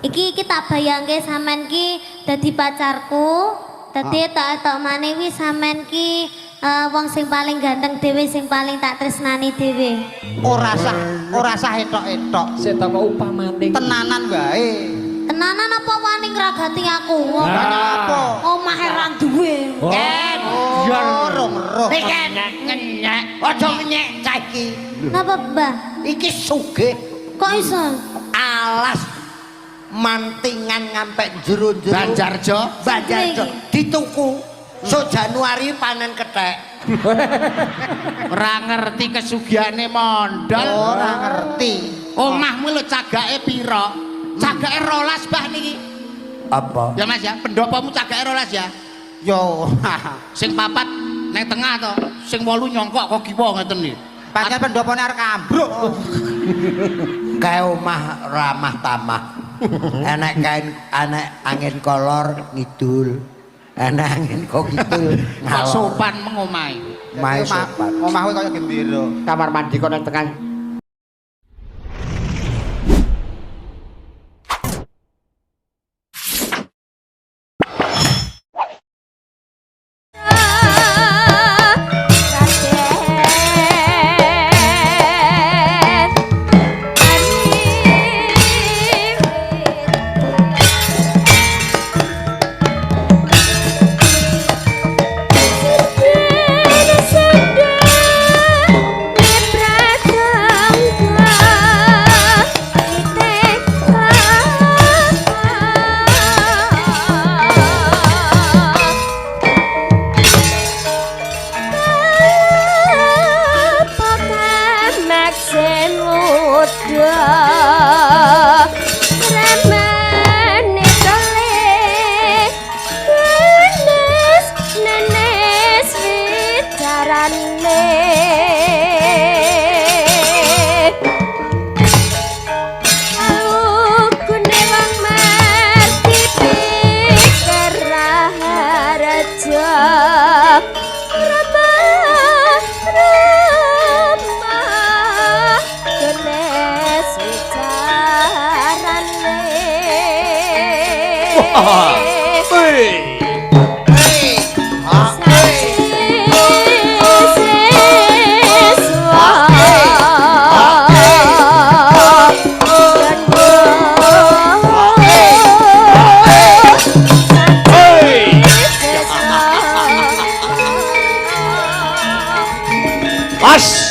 Iki tak bayangke sampean ki dadi pacarku. Dadi tak manewi sampean ki wong sing paling ganteng dhewe sing paling tak tresnani dhewe. Ora sah etok-etok. Sik tak upamane. Tenanan wae. Tenanan apa wani ngragati aku? Apa? Omahe ra duwe. Ken, rong. Iki ngenyek. Aja ngenyek cah iki. Napa, Mbah? Iki sugih. Kok iso? Alas mantingan ngampek jero-jero Banjarjo dituku so Januari panen kethek. Ora ngerti kesugihane mondol. Ora ngerti. Omahmu lho cagake pira? Cagake 12 Mbah niki. Apa? Ya Mas ya, pendopomu cagake 12 ya. Yo, Sing papat nang tengah to, sing 8 nyongkok kok kiwa ngeten iki. pancen pendopone arek ambruk. Kae omah ramah tamah. Enek angin kolor ngidul. Enek angin kok ngidul. Kok sopan mengomahe. Mae sopan. Omahku kaya gendera. Kamar mandi kok nang tengah. Mas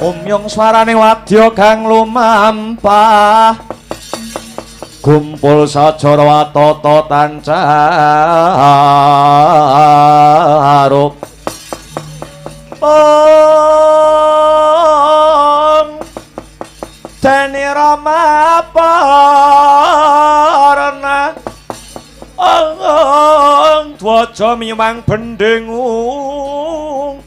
Umyong swarane wadya kang lumampah kumpul sajara watata tancaruk Deni Rama parna dwaja miwang bending ungkung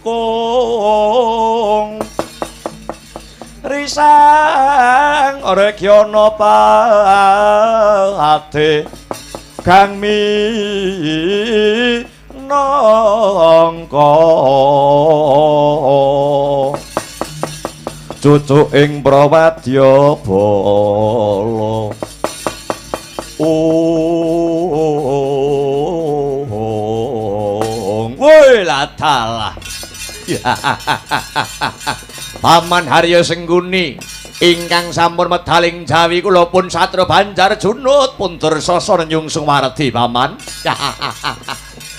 risang rekyana pate kang minangka cucuk ing prawadya bala woi latalah Paman Harya Sengguni ingkang sampun medaling jawi kula pun Satria Banjar Junut pun dursasa nyungsung wardi paman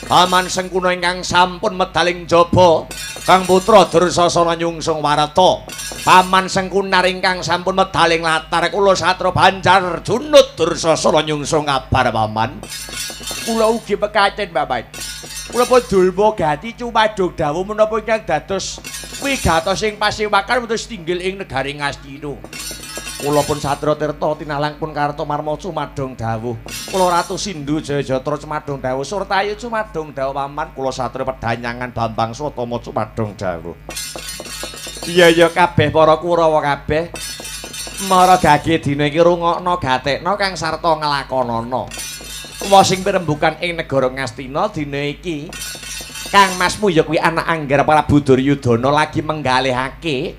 Paman Sengkuna ingkang sampun medaling jaba Kang putra Dursasana nyungsung warta Paman Sengkunar ingkang sampun medaling latar kula Satria Banjar Junut Dursasana nyungsung kabar paman kula ugi pekaten paman kula pun dulma gati cumadung dawuh menapa ingkang dados wigatos ing Pasewakan wedhus tinggil ing negari Ngastina kula pun Satria Tirta tinalang pun karta marma cumadung dawuh kula Ratu Sindhu Jayajatra cumadung dawuh Surtayu cumadung dawuh paman kula Satria Pedhanyangan Bambang Sutama cumadung dawuh iya ya kabeh para Kurawa kabeh mara gage dina iki rungokno gatekno kang sarta nglakonana wa sing pirembugan ing negara Ngastina dina iki Kang Masmu ya kuwi anak Anggar Prabu Duryudana lagi menggalihake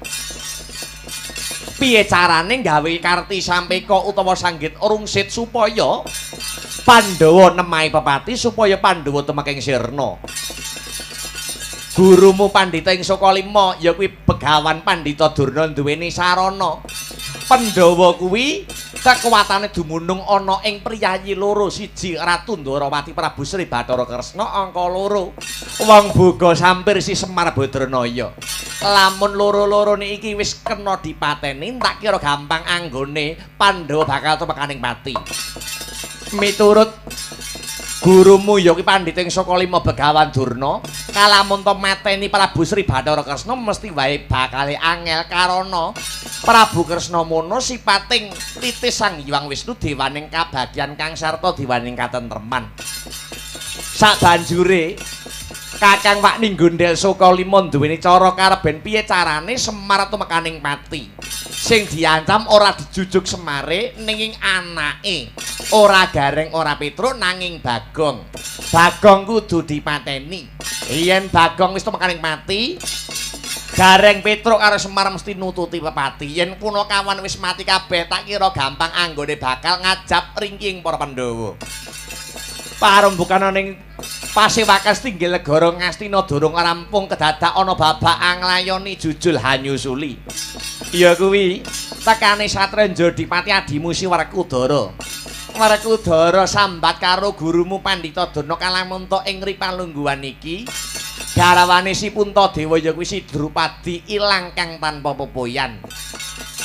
piye carane gawe Karti Sampeka utawa Sanggit Rungsit supaya Pandhawa nemahi pepati supaya Pandhawa tumeka ing sirna. Gurumu Pandhita ing Sokalima ya kuwi Begawan Pandhita Durna duweni sarana. Pandhawa kuwi kekuwatane dumunung ana ing priyayi loro siji Ratu Ndarawati Prabu Sri Bathara Kresna angka loro wong boga sampir si Semar Badranaya lamun loro-lorone iki wis kena dipateni tak kira gampang anggone Pandhawa bakal tumekaning pati miturut gurumu ya kuwi Pandhita ing Sokalima Begawan Durna kalamun to mateni Prabu Sri Bathara Kresna mesti wae bakale angel karana Prabu Kresna mono sipating titis Sang Hyang Wisnu dewaning kabagyan kang sarta dewaning katentreman. Sabanjure Kakang Wakni Gondel Sokalima duweni cara kareben piye carane Semar tumekaning pati. Sing diancam ora dijujuk Semare ninging anake. Ora Gareng ora Petruk nanging Bagong. Bagong kudu dipateni. Yen Bagong wis tumekaning mati, Gareng Petruk karo Semar mesti nututi pepati. Yen Punakawan wis mati kabeh tak kira gampang anggone bakal ngajab ringking para Pandhawa. Parembukan ning Pasewakan Tinggil Negara Ngastina durung rampung kedadak ana babak anglayoni jujul hanyusuli. Ya kuwi tekane Satrenja Dipati adimu si Werkudara. Werkudara sambat karo gurumu Pandhita Durna kalamun ing ripalungguhan iki. Garawane si Puntadewa ya kuwi si Drupadi ilang kang tanpa pepoyan.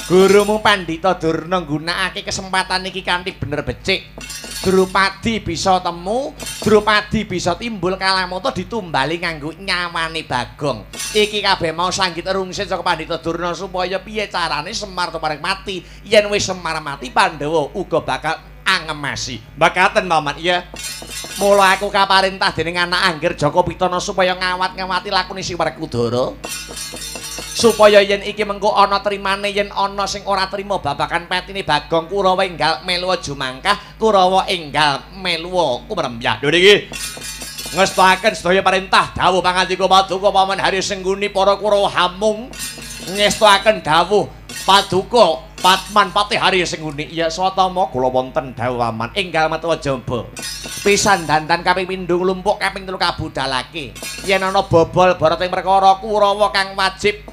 Gurumu Pandhita Durna nggunakake kesempatan iki kanthi bener becik. Drupadi bisa temu, Drupadi bisa timbul kalamoto ditumbali nganggo nyawane Bagong. Iki kabeh mau Sanggit Rungsit saka Pandhita Durna supaya piye carane Semar tumareng mati. Yen wis Semar mati Pandhawa uga bakal angemasi. Makaten Maman iya. Mula aku kaparintah dening anak Angger Jaka Pitana supaya ngawat-ngawati lakune si Werkudara. Supaya yen iki mengko ana trimane yen ana sing ora trima babakan petine Bagong Kurawa enggal melu jumangkah Kurawa enggal melu kumrembyah. Lho niki ngestakaken sedaya perintah dawuh pangandika Paduka Paman Harya Sengguni para Kurawa hamung ngestakaken dawuh Paduka Patman Patih Harya Sengguni. Ya swatama kula wonten dawuh Paman enggal metuwa jaba. Pisan dandan kaping pindho nglumpuk kaping 3 kabudalake. Yen ana bobol barating perkara Kurawa kang wajib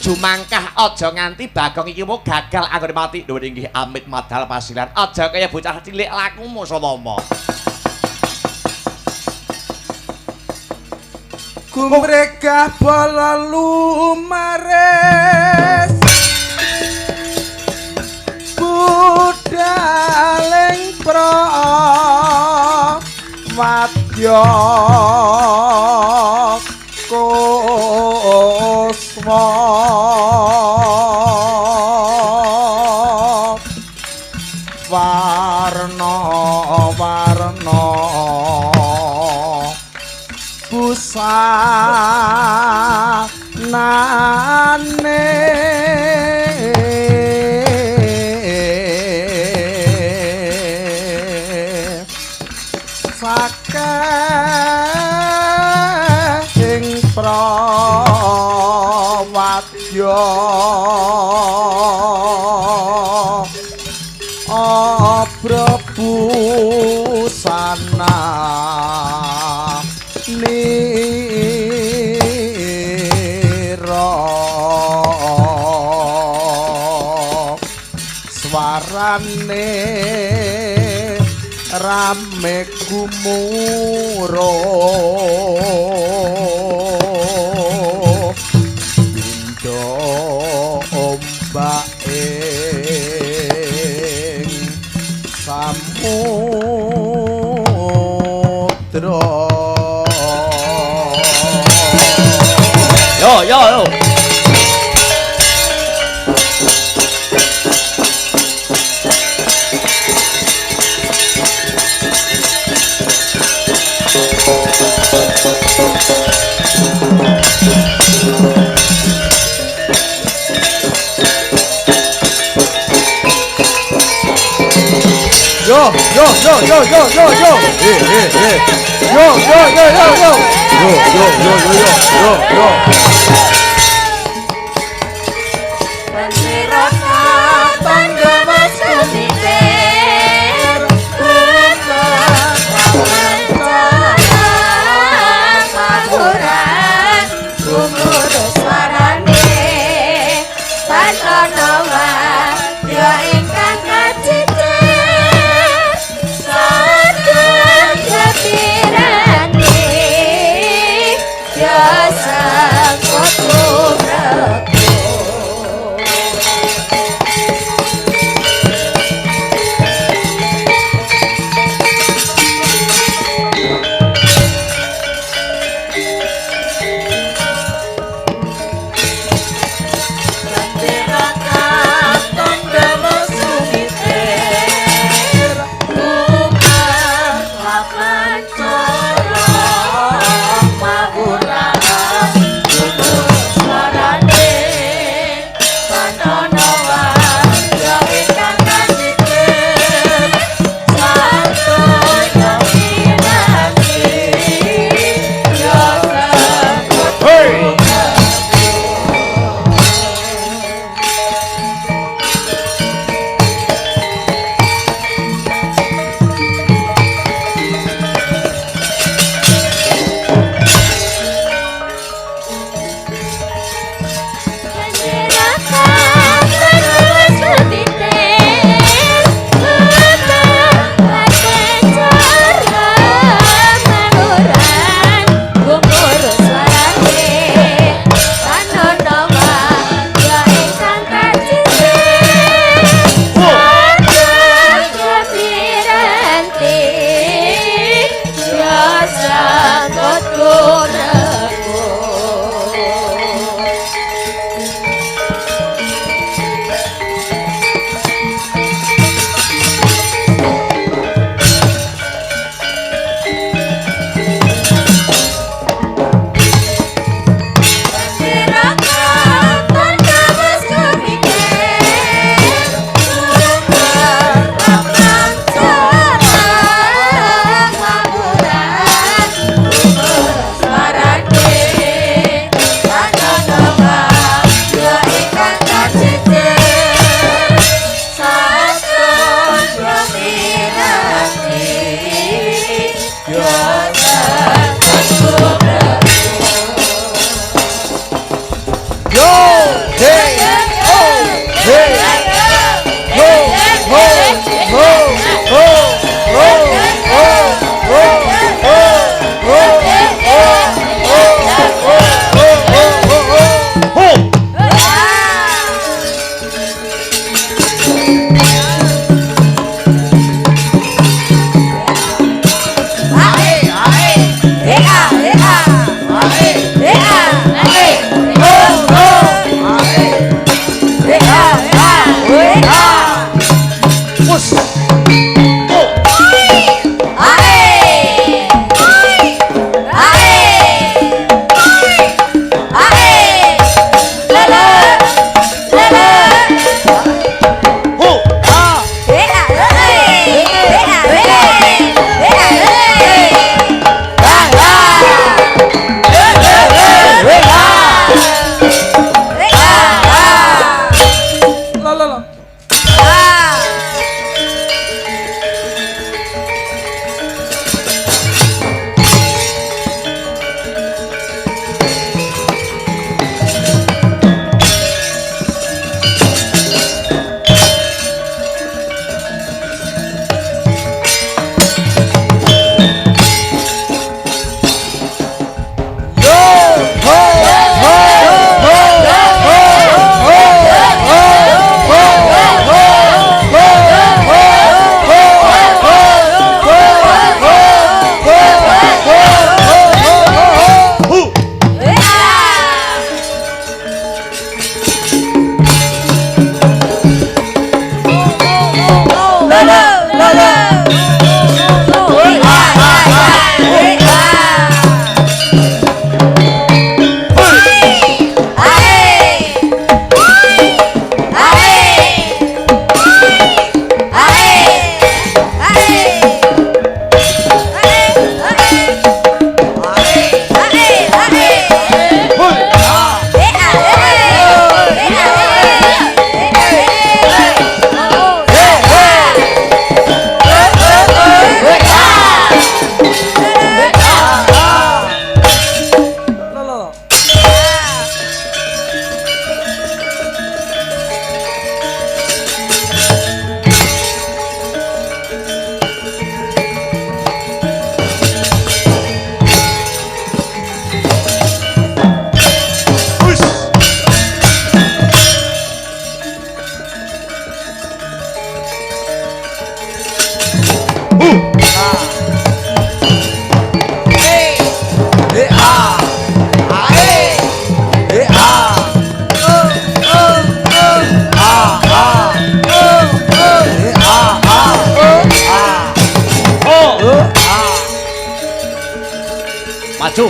jumangkah aja nganti Bagong iki mau gagal anggone mati. Lho inggih amit madal pasilan. Aja kaya bocah cilik lakumu Satama. Gumregah bola lumares budaling wadya kusma warna-warna busanane saking prawadya abrabusana nira swarane rame gumuruh pindha ombak ing samudra yo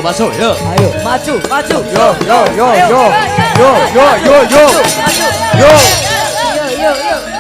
Maju, yo. Ayo, maju, maju. Yo, yo, yo, yo. Yo, yo, yo, yo. Yo. Yo, yo.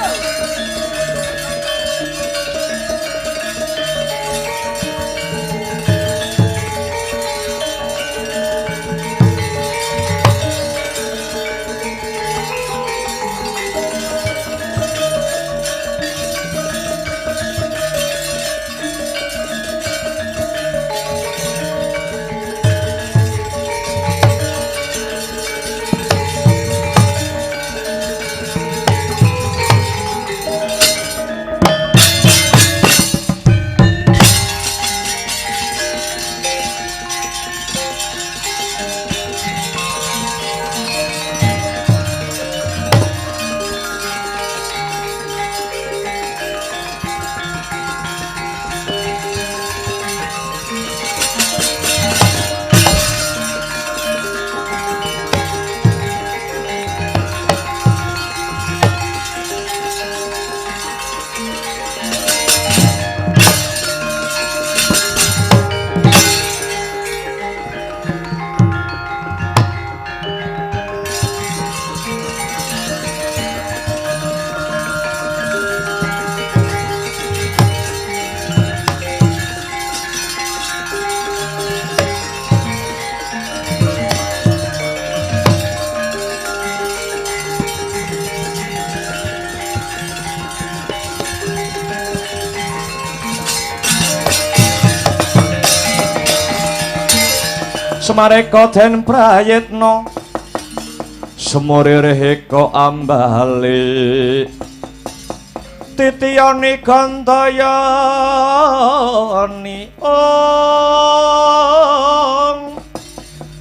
Semareka den prayitna Semurirhika ambali Titiyani gandayani Om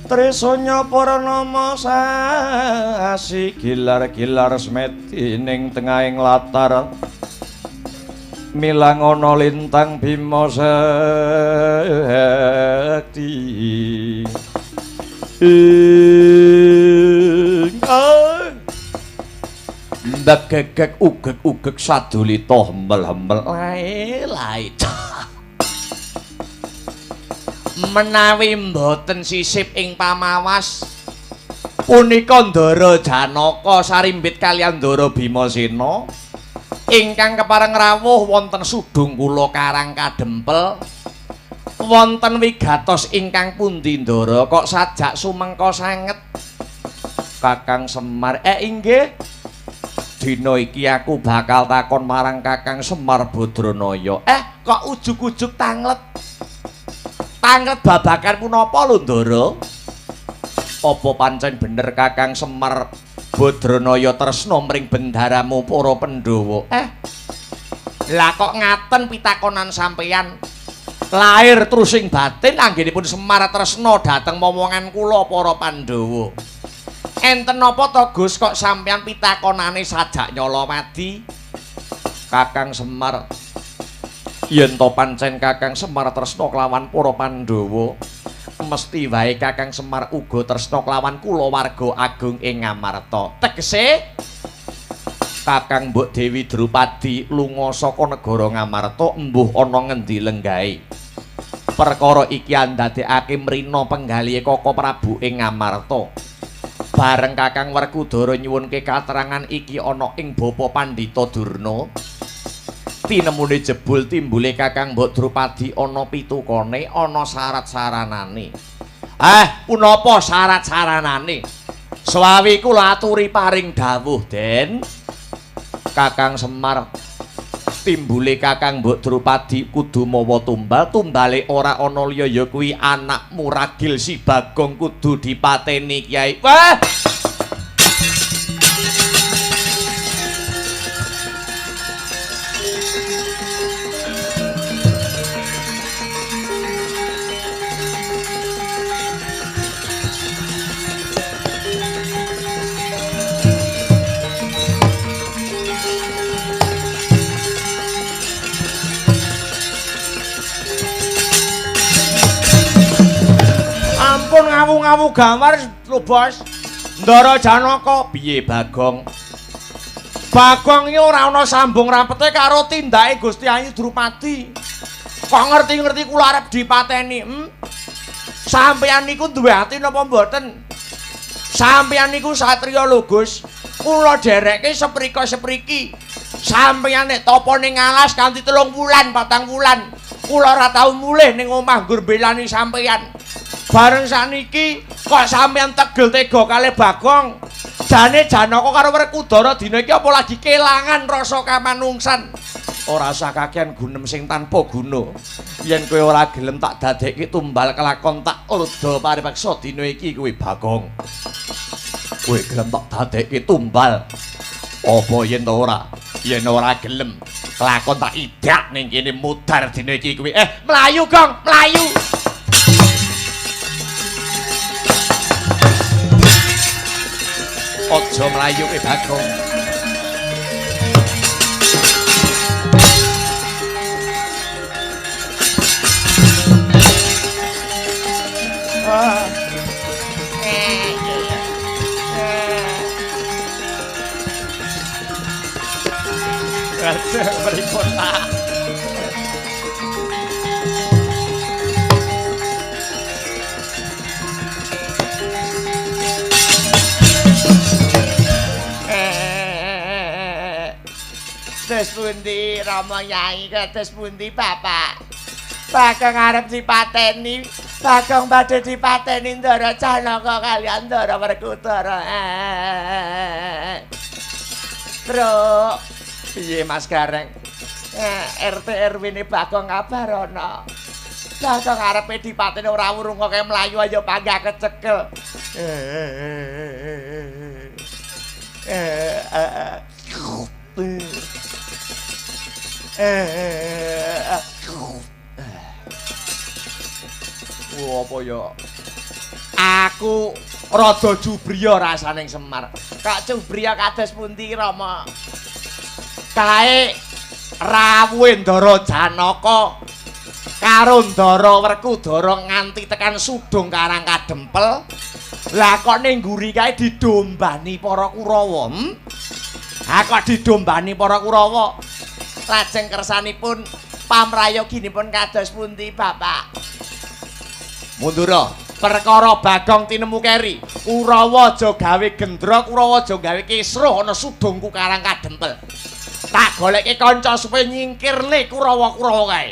Trisanya Purnama sasi gilar-gilar smeti ning tengahing latar Milang ana lintang Bima Sekti Mbegegek ugeg-ugeg sadulita hembel-hembel lae menawi mboten sisip ing pamawas punika Ndara Janaka sarimbit kaliyan Ndara Bimasena ingkang kepareng rawuh wonten sudung kula Karang Kadempel wonten wigatos ingkang pundi Ndara kok sajak sumengka sanget Kakang Semar inggih dina iki aku bakal takon marang Kakang Semar Badranaya kok ujug-ujug tanglet babagan punapa lho Ndara Apa pancen bener Kakang Semar Badranaya tresna mring bendaramu para Pandhawa? Lah kok ngaten pitakonan sampeyan? Lahir trusing batin anggenipun Semar tresna dhateng momongan kula para Pandhawa. Enten apa to Gus kok sampeyan pitakonane sajak nyolowadi? Kakang Semar, yen to pancen Kakang Semar tresna kelawan para Pandhawa, mesti wae Kakang Semar uga tresna kelawan kulawarga agung ing Ngamarta. Tegese Kakang Mbok Dewi Drupadi lunga saka negara Ngamarta embuh ana ngendi lenggahe. Perkara iki andadekake mrina penggalihe Kaka Prabu ing Ngamarta. Bareng Kakang Werkudara nyuwunke katerangan iki ana ing Bapa Pandhita Durna. Tinemune jebul timbule Kakang Mbok Drupadi ana pitukane, ana syarat-saranane. Punapa syarat-saranane? Swawi kula aturi paring dawuh, Den. Kakang Semar, timbule Kakang Mbok Drupadi kudu mawa tumbal, tumbale ora ana liya ya kuwi anakmu ragil si Bagong kudu dipateni Kyai. Wah! Ampun ngawu-ngawu gambar lho Bos. Ndara Janaka piye Bagong? Bagong iki ora ana sambung rapete karo tindake Gusti Ayu Drupadi. Kok ngerti-ngerti kula arep dipateni, Sampeyan niku duwe ati napa mboten? Sampeyan niku satriya lho Gus. Kula dereke seprika-sepriki. Sampeyan nek tapa ning alas kanthi 3 wulan, 4 wulan. Kula ora tau mulih ning omah nggur belani sampeyan. Bareng saniki kok sampeyan tegel tega kalih Bagong. Jane Janaka karo Werkudara dina iki apa lagi kelangan rasa kamanungsan. Ora usah kakehan gunem sing tanpa guna. Yen kowe ora gelem tak dadekke tumbal kelakon tak urda paripaksa dina iki kowe Bagong. Kowe gelem tak dadekke tumbal. Apa yen ora? Yen ora gelem kelakon tak idak ning kene mudhar dina iki kowe. Mlayu Gong, mlayu. Aja mlayu kowe Bagong. Berikut Kados pundi Rama Nyai, kados pundi Bapak? Bagong arep dipateni, Bagong badhe dipateni Ndara Janaka kaliyan Ndara Werkudara. Truk, piye Mas Gareng? RT RW-ne Bagong kabar ana. Bagong arepe dipateni ora wurung kok mlayu aja panggah kecekel. Apa ya? Aku rada jubriya rasaning Semar. Kak jubriya kados pundi Rama? Kae rawuhe Ndara Janaka karo Ndara Werkudara nganti tekan Sudung Karang Kadempel. Lah kok ning nguri kae didombani para Kurawa. Kok didombani para Kurawa. Lajeng kersanipun pamrayoginipun kados pundi Bapak? Mundura, perkara Bagong tinemu keri. Kurawa aja gawe gendra, Kurawa aja gawe kisruh ana Sudungku Karang Kadempel. Tak goleke kanca supaya nyingkirne Kurawa-Kurawa kae.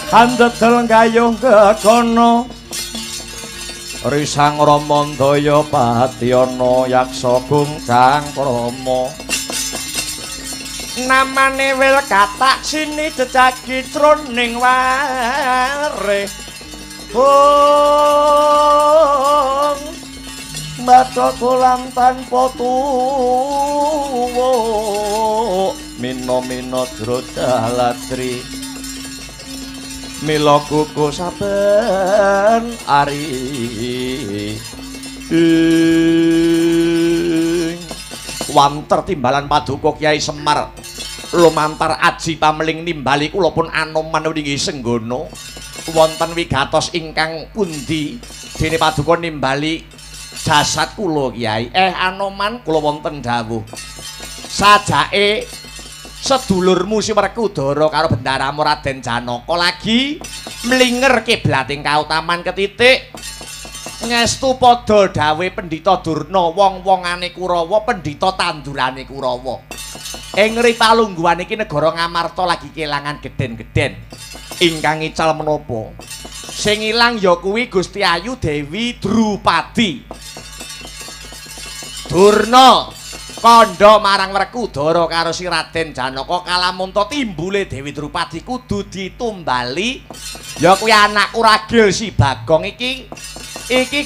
handedel gayuh gegono risang ramandaya patyana yaksa gungcang krama namane wil katak sini jejagi jroning wareh Baca kolam tanpa tuwa Mino-mino drodaladri Mila kuku saben ari Wanter timbalan paduka Kyai Semar lumantar aji pameling nimbali kula pun Anoman wingi senggono wonten wigatos ingkang pundi dene paduka nimbali jasad kula Kyai Anoman kula wonten dawuh sajake sedulurmu si Werkudara karo bendaramu Raden Janaka lagi mlinger kiblating kautaman ketitik ngestu padha dawe Pendhita Durna wong-wongane Kurawa pendhita tandurane Kurawa ing ripalungguhan iki negara Ngamarta lagi kelangan gedhen-gedhen ingkang ical menapa sing ilang ya kuwi Gusti Ayu Dewi Drupadi Durna kandha marang Werkudara karo si Raden Janaka kalamunta timbule Dewi Drupadi kudu ditumbali ya kuwi anakku ragil si Bagong iki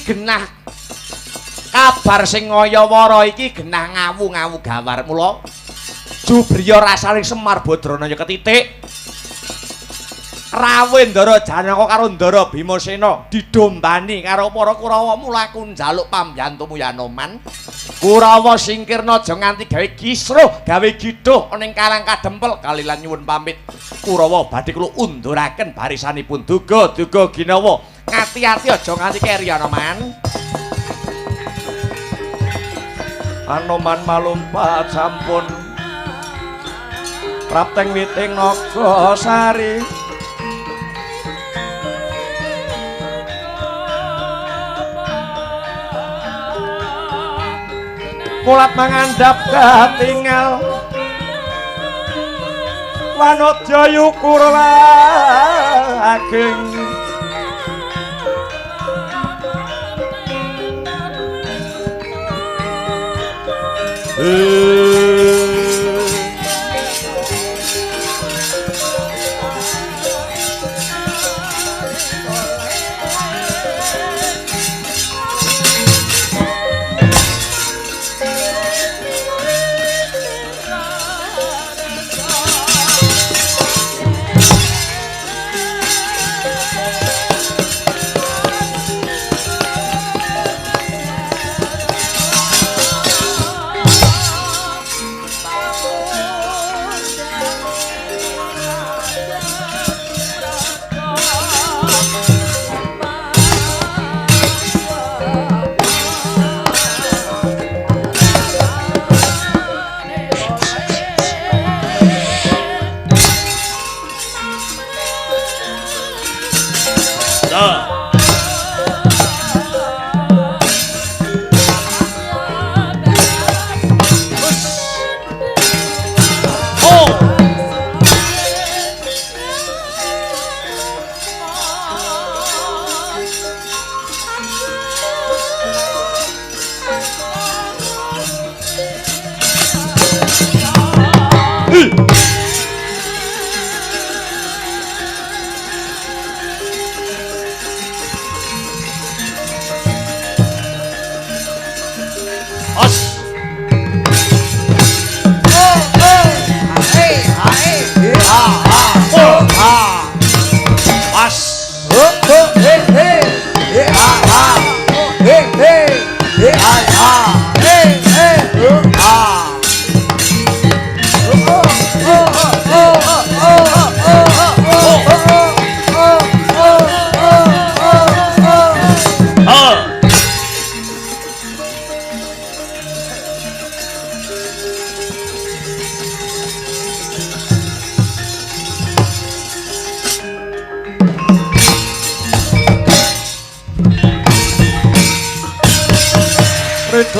genah kabar sing ngaya-wara iki genah ngawu-ngawu gawar mula Jubriya rasane Semar Badranaya ketitik rawuh Ndara Janaka karo Ndara Bimasena didombani karo para Kurawa mulaku njaluk pambiyantumu Yanoman Kurawa singkirna aja nganti gawe kisruh gawe gidhuh ning Karang Kadempel kalilan nyuwun pamit Kurawa badhe kula unduraken barisanipun duga-duga ginawa ngati-ati aja nganti keri Anoman Anoman malumpat sampun prapteng witing Nagasari kulat mangandhap katingal Wanodya yukur ageng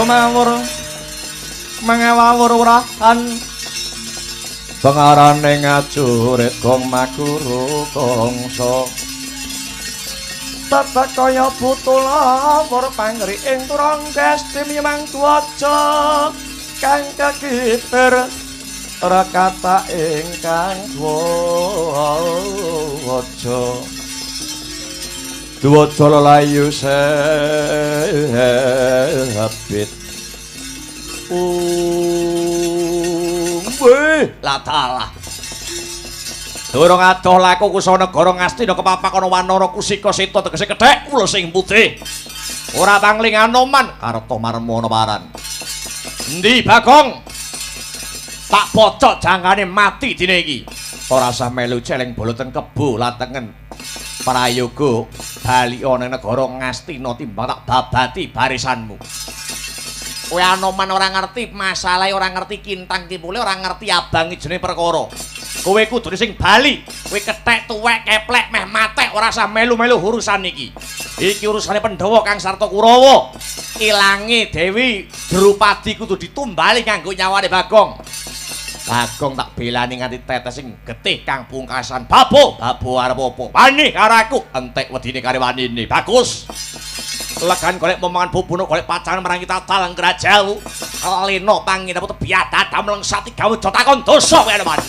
Mawur mangawur urahan pengarane ngajurit gong makuru kongso tata kaya butula mur pangri ing turang gestim yemang tuwaja kang kagiter rakata ingkang tuwaja tuwaja lelayu sebit latalah durung adoh laku kusana negara Ngastina kepapak ana wanara kusika seta tegese kethek kula sing putih ora pangling Anoman karta marmana paran endi Bagong tak pocok jangkane mati dine iki ora usah melu celeng boloten kebo latengen prayoga bali ana negara Ngastina timbang tak babati barisanmu kowe Anoman ora ngerti masalahe ora ngerti kintang kipule ora ngerti abang ijene perkara kowe kudune sing bali kowe kethek tuwek keplek meh matek ora usah melu-melu urusan iki urusane Pandhawa kang sarta Kurawa ilange Dewi Drupadi kudu ditumbali kanggo nyawane Bagong tak belani nganti tetes sing getih kang pungkasan babu arep apa wani karo aku entek wedine kare wanine bagus legan golek momongan bubuno golek pacangan marang kita talang kerajau leno pangin apa biada damleng sati gawe jotakon dosa kowe Anoman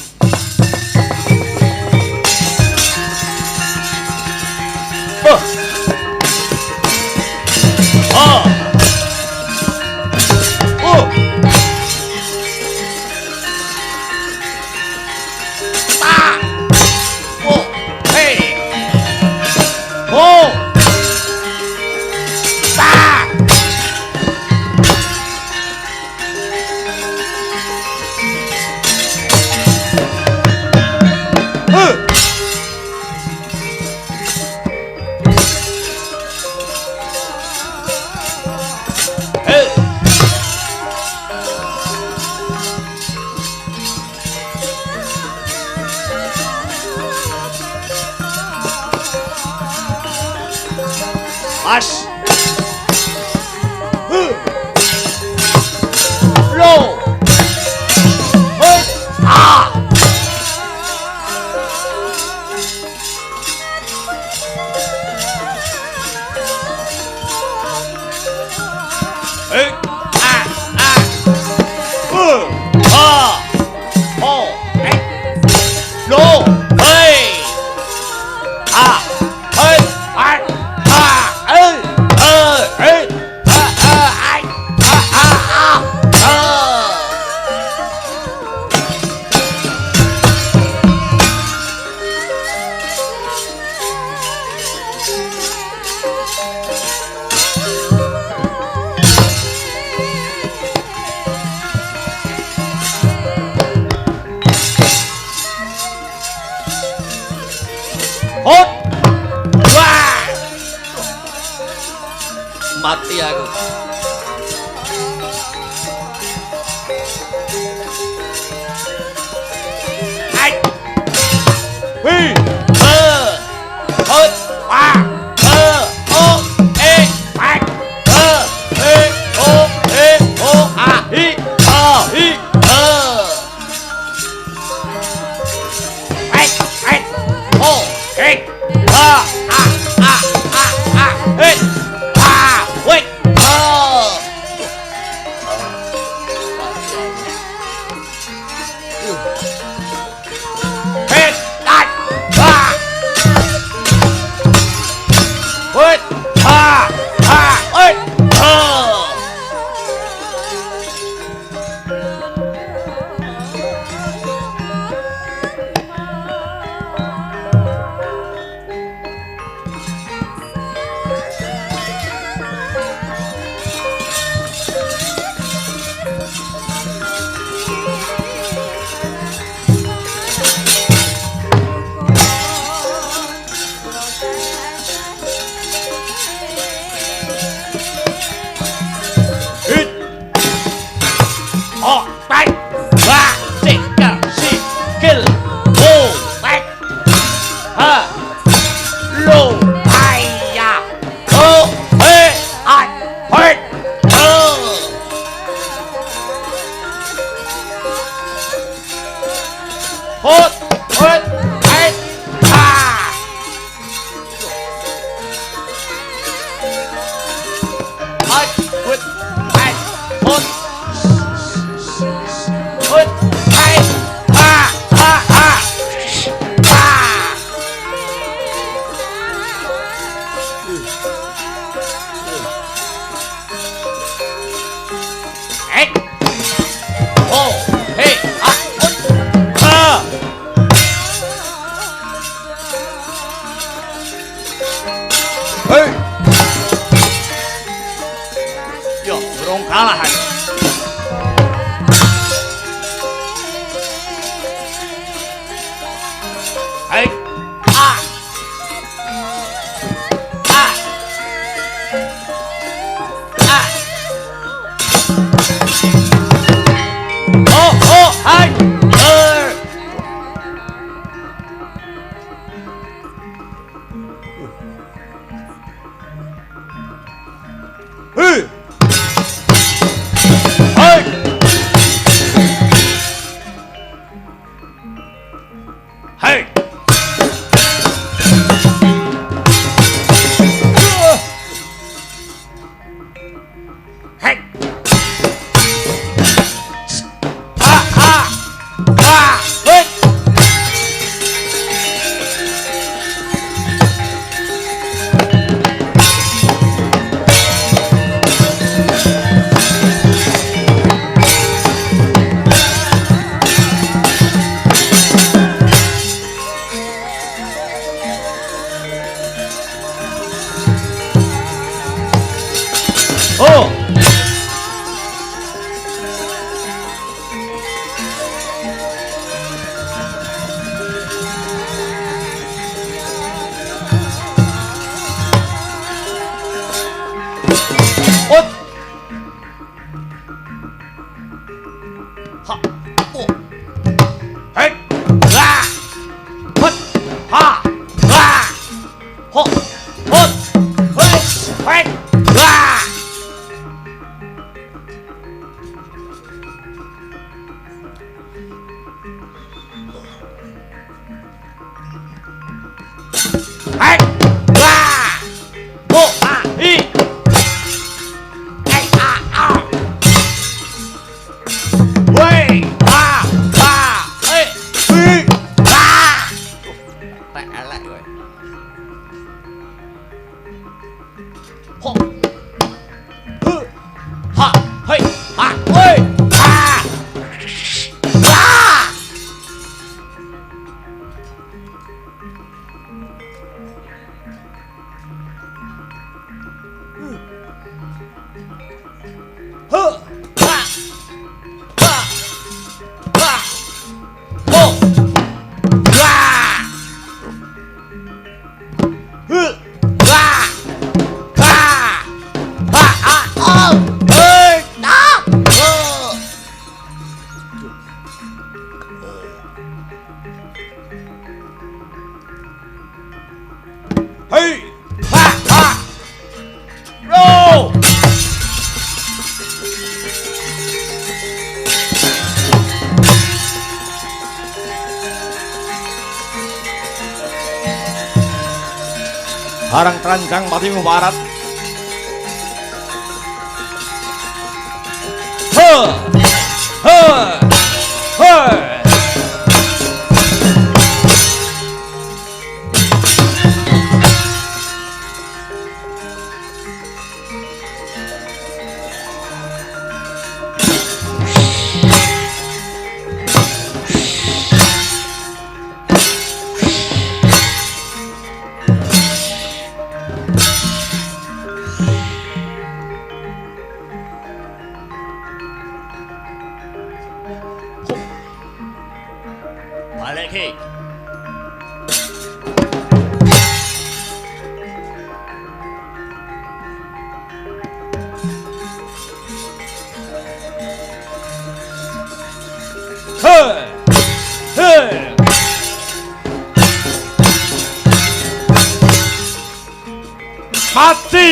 As Lo Ah mati aku. Hai. Wi. Hot. Wa. O. E. Pak. E. O. E. O. A. Hi. A. Hi. Hai. Hai. O. E. A. A. A. A. A. Hey. Wait! Oh! Hit! hut, hai, ha. Hai, hut, hai, hut. Hut, hai, ha, ha, ha. Ha. Hey. Oh, hey, ah, hut, ha. Hey. Yo, burung kalah. Hey. Ah. Ah. Ah. Oh, oh, hai. Hey. Hey. Hey. Hey. Ha ha. Ha. Hey. Oh. Ot. Ha. Oh. Hey. La. Hut. Ha. La. Ho. Hut. Hey. Hey. La. Hey. La. Bo. A. I. Hey. A. A. Wey. A. A. Hey. I. La. Tak elak kowe. Ho. Hu. Ha. Hey. Ha. Wey. Ha. La. Huh. Ha. Ha. Ha. Ho. La. Huh. La. Ha. Ha. Ha. Oh. Hey. Ah. Oh. Hey. Ha. Ha. Roll. Harang teranjang mati mubarat. He. He. He. Balik ki. He. He. Mati.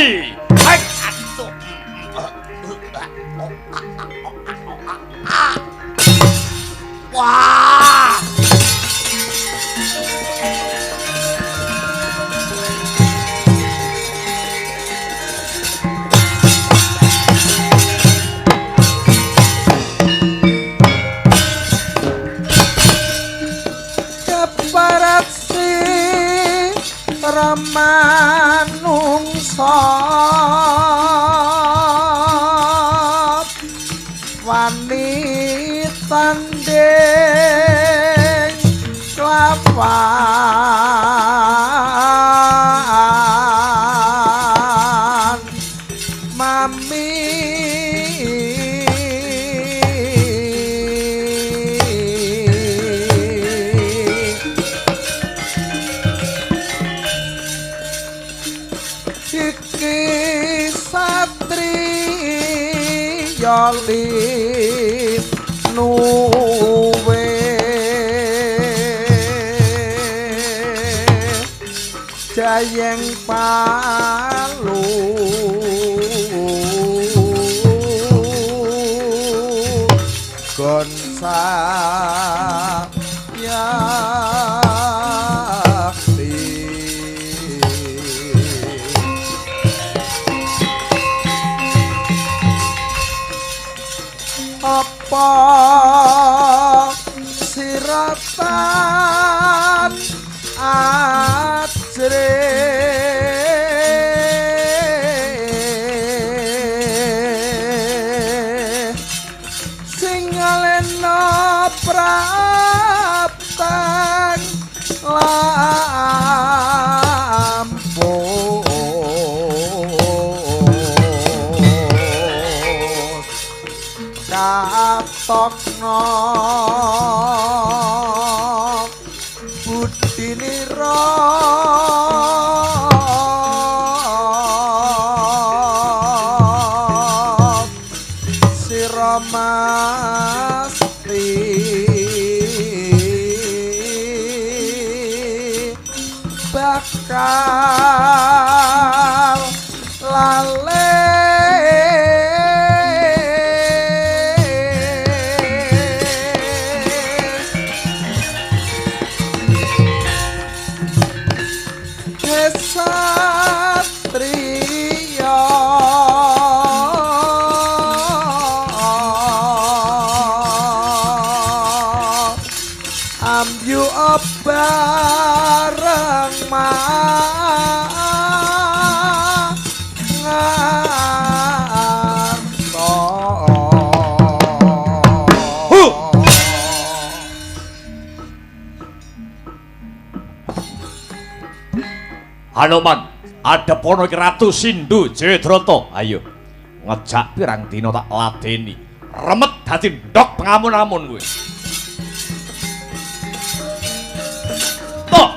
Hai. Aduh. Wah. para manungsa wani tanding lawan mami iki satriya nuwe jayeng palu gonsa yakti apa siratan ajre sing ngalena praptan lampus katokno budinira sira masti bakal lale Satria amyu bareng Hanoman, ada pono iki Ratu Sindhu Jayadrata. Ayo, ngejak pirang dina tak ladeni. Remet dadi ndok pengamun-amun kowe. Toh.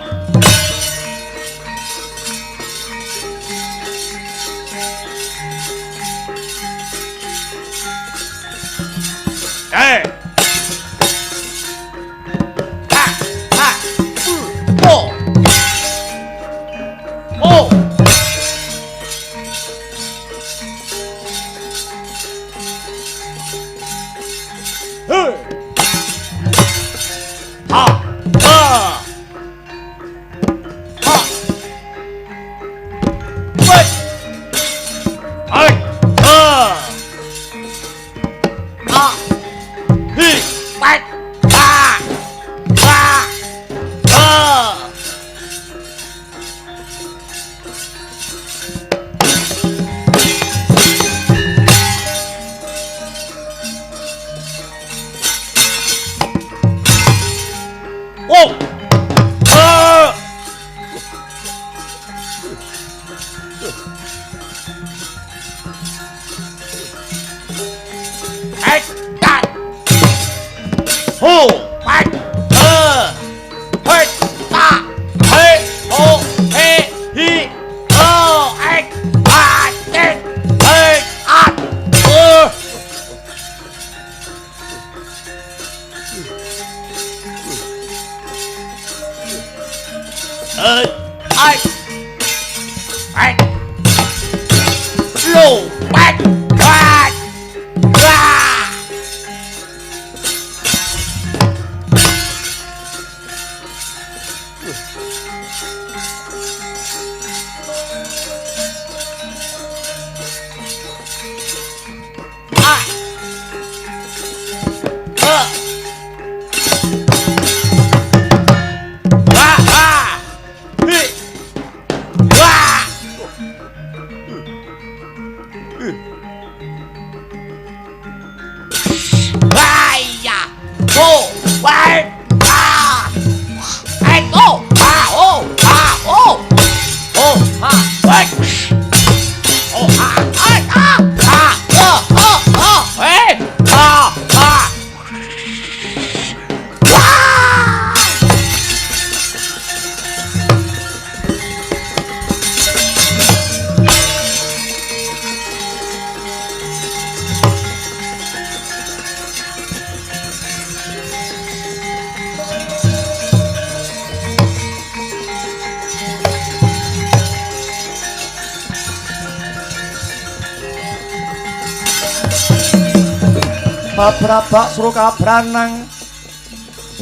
Brabak Sruka Branang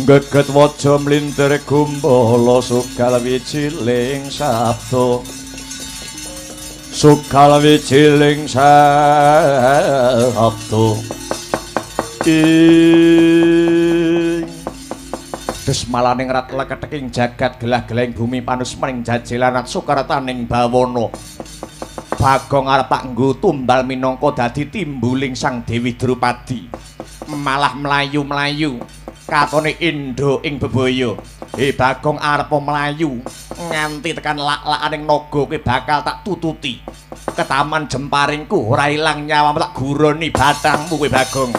geget waja mlintir gumbala sugal wijiling sabda sugal wijiling sabda ing desmalaning rat leketeking jagat gelah-geleng bumi panus maring jajelanat sukartaning bawana Bagong arep tak nggo tumbal minangka dadi timbuling Sang Dewi Drupadi malah mlayu-mlayu katone Indo ing bebaya Bagong arep mlayu nganti tekan lak-lakaning naga kowe bakal tak tututi ketaman jemparingku ora ilang nyawamu tak guroni batangmu kowe Bagong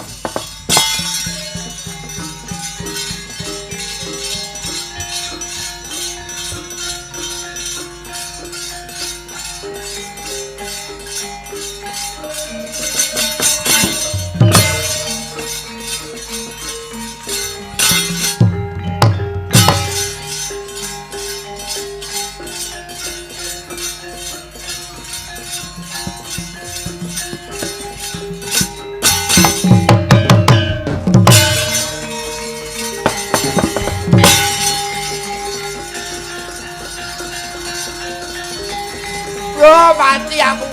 mati aku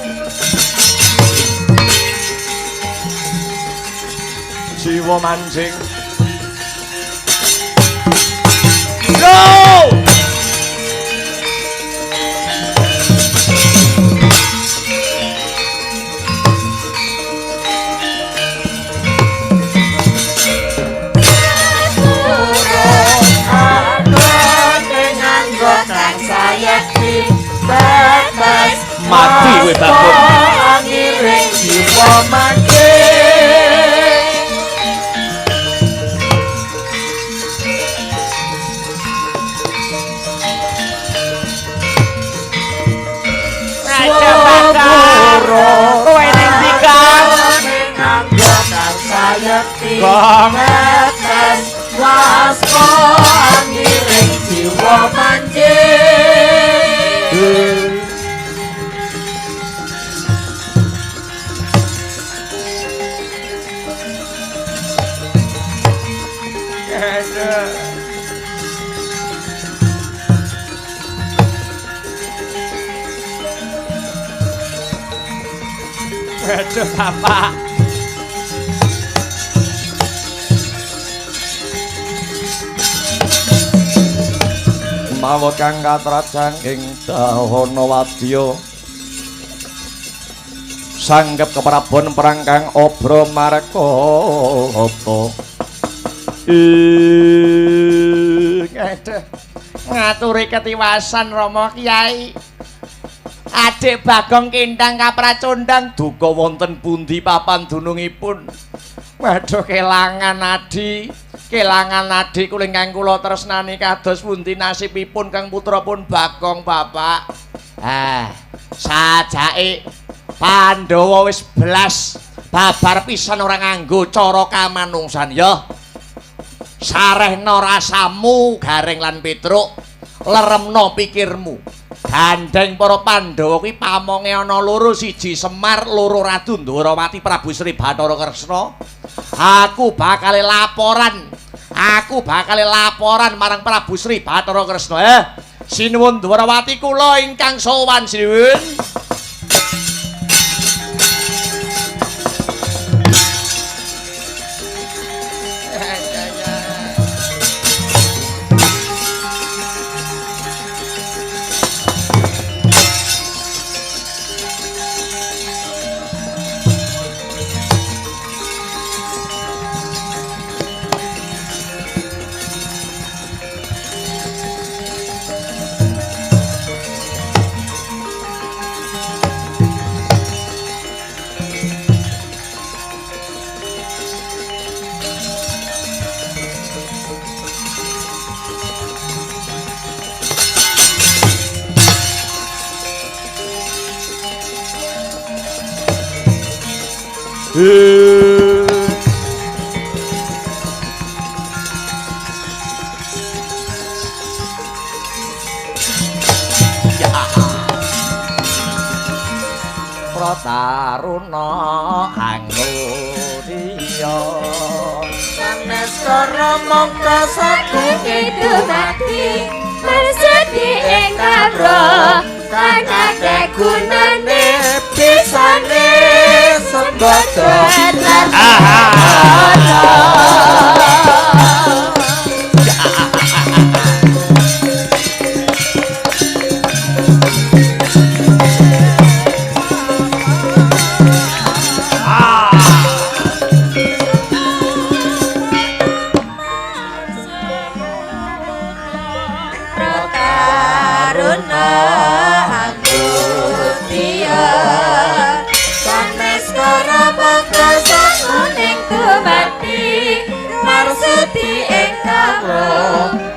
jiwa mancing go mati kowe Bagong ngiring jiwa mancing aja Bagong kowe ning dikang nganggo kang sayekti Gong netes wasko ngiring jiwa mancing aduh Bapak mawa kang katrajang ing dahana wadya sanggep keprabon perang kang obro markata ngaturi ketiwasan Rama Kyai Adik Bagong Kindang kapracondang duka wonten pundi papan dunungipun waduh kelangan adi kula ingkang kula tresnani kados pundi nasibipun Kang putrapun Bagong Bapak sajake Pandhawa wis blas babar pisan ora nganggo cara kamanungsan ya sarehna rasamu Gareng lan Petruk leremno pikirmu gandeng para Pandhawa kuwi pamonge ana loro siji Semar loro Ratu Ndwarawati Prabu Sri Bathara Kresna aku bakal laporan marang Prabu Sri Bathara Kresna sinuwun Ndwarawati kula ingkang sowan sinuwun Prataruna anggodiya ya sanes karo mongko saking itu mati marsudi ing kabro kang akeh gunane pisane sembodo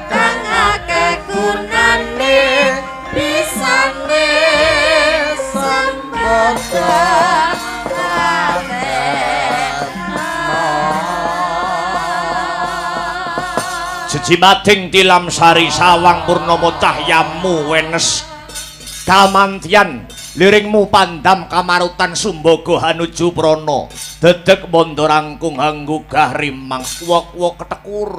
kang akeh gunane pisane sembodo jejimating tilam sari sawang purnomo cahyamu wenes kamantian liringmu pandam kamarutan sumbaga hanuju prana dedeg mondo rangkung hanggugah rimang wok-wok ketekur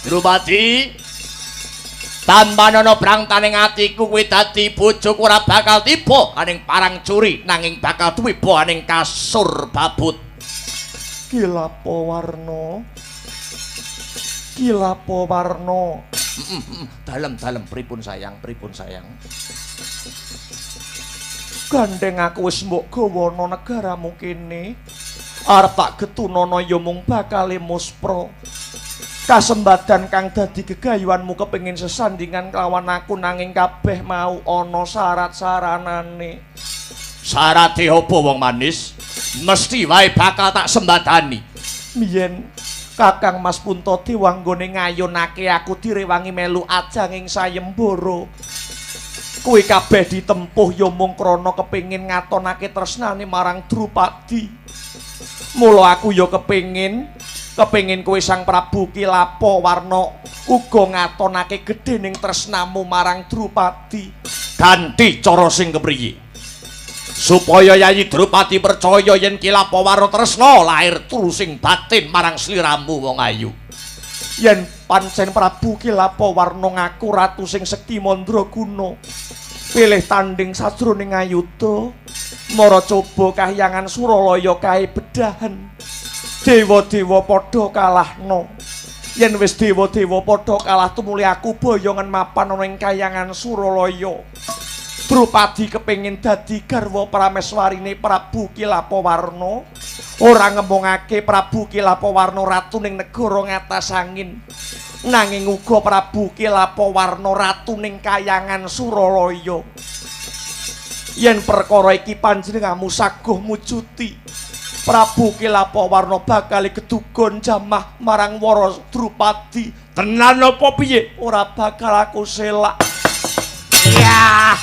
Drupadi tanpa ana brangtaning atiku kuwi dadi bojoku ora bakal tiba aning parang curi nanging bakal tuwiba aning kasur babut kilapo warna dalem pripun sayang gandeng aku wis mbok gawana negaramu kene arep tak getunana ya mung bakale muspra kasembadan kang dadi gegayuhanmu kepengin sesandingan kelawan aku nanging kabeh mau ana syarat-saranane syarate apa wong manis mesti wae bakal tak sembadani miyen Kakang Mas Punta diwanggone ngayunake aku direwangi melu ajanging sayembara kuwi kabeh ditempuh ya mung krana kepengin ngatonake tresnane marang Drupadi mula aku ya kepengin kowe Sang Prabu Kilapo Warna uga ngatonake gedhening tresnamu marang Drupadi ganti cara sing kepriye supaya Yayi Drupadi percaya yen Kilapo Warna tresna lahir tulusing batin marang sliramu wong ayu yen pancen Prabu Kilapo Warna ngaku ratu sing sekti mandraguna pilih tanding sajroning ayuda mara coba kahyangan Suralaya kae bedahan dewa-dewa padha kalahna yen wis dewa-dewa padha kalah tumuli aku boyongan mapan ana ing kahyangan Suralaya Drupadi kepengin dadi garwa prameswarine Prabu Kilapo Warna ora ngembungake Prabu Kilapo Warna ratu ning negara ngatas angin nanging uga Prabu Kilapo Warna ratu ning kahyangan Suralaya yen perkara iki panjenenganmu saguh mujuti Prabu Kilapo Warna bakal kedugon jamah marang Wara Drupadi tenan apa piye ora bakal aku selak ya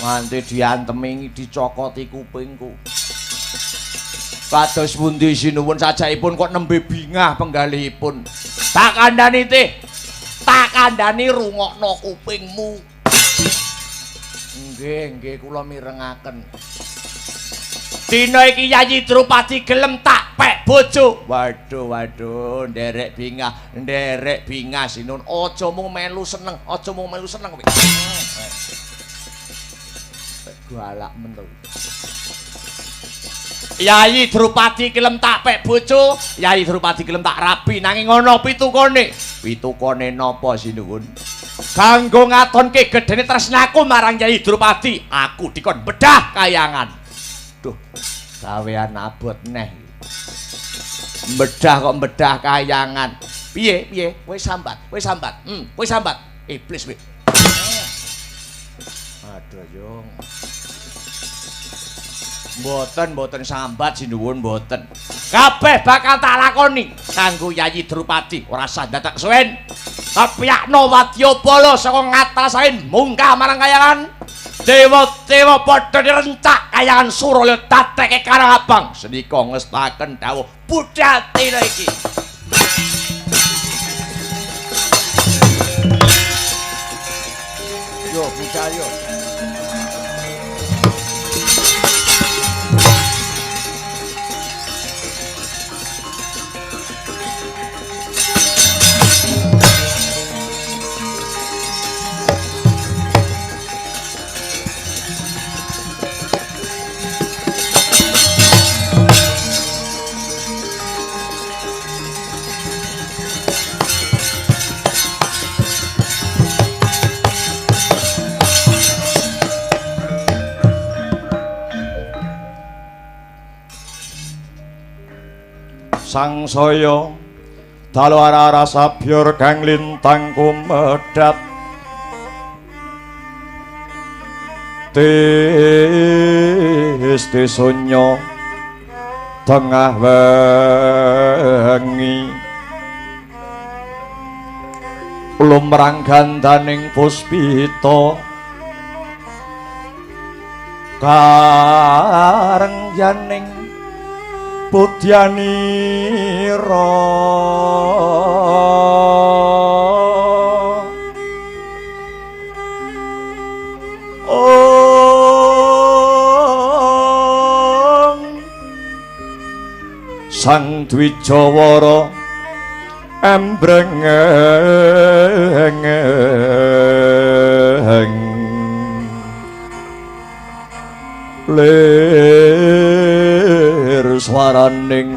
nganti diantemi dicokoti kupingku kados pundi sinuwun sajaipun kok nembe bingah penggalihipun tak kandhani rungokno kupingmu nggih kula mirengaken dina iki Yayi Drupadi gelem tak pek bojo waduh nderek bingah sinun aja mung melu seneng kowe galak men to. Yayi Drupadi kelem tak pek bojo, Yayi Drupadi kelem tak rabi nanging ana pitukone. Pitukone napa sinuwun? Kanggo ngatonke gedene tresnaku marang Yayi Drupadi, aku dikon bedah kayangan. Duh, gawean abot neh. Bedah kok bedah kayangan. Piye? Wis sambat. Wis sambat. Iblis kowe. Aduh, Yung. Mboten sambat sinuwun mboten. Kabeh bakal tak lakoni kanggo Yayi Drupadi, ora sah dadak suwen. Kapiyakno Wadyabala saka ngatasain mungkah marang kayangan. Dewa-dewa padha direncak kayangan Suraya datekke Karang Abang. Senika ngestaken dawuh Budatina iki. Yo, budaya. Sangsaya dalu ara sabyor kang lintang kumedhat tis sunyo tengah wengi lumrang gandaning puspita karengyaning Pudyanira Sang Dwijawara embrengeng swaraning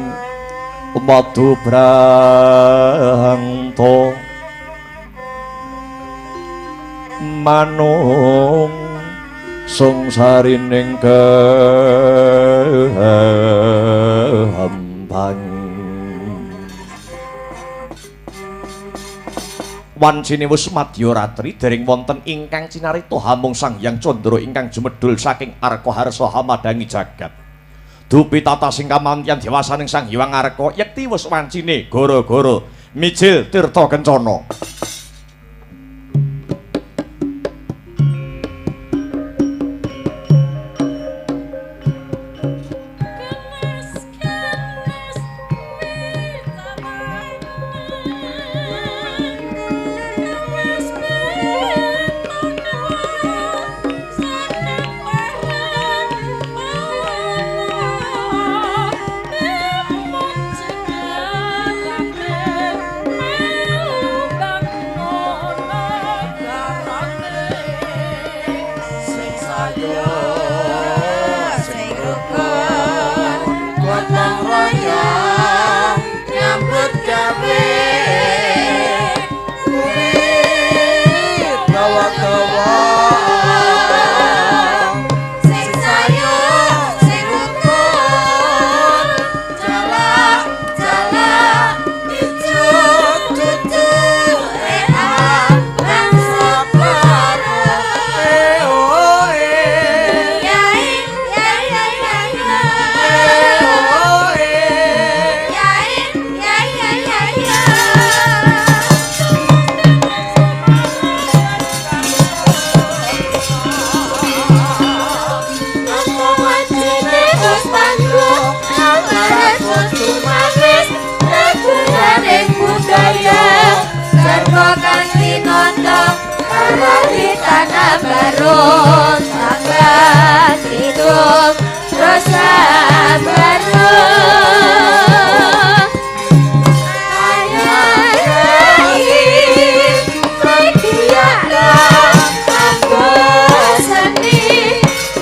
madu branta manung sungsarining kehambang wancine wus madya ratri dereng wonten ingkang cinarita hamung Sang Hyang Candra ingkang jumedhul saking arka harsa hamadangi jagat dupi tata sing kamantyan dewasaning Sang Hyang Arka yekti wis wancine gara-gara mijil tirta kencana.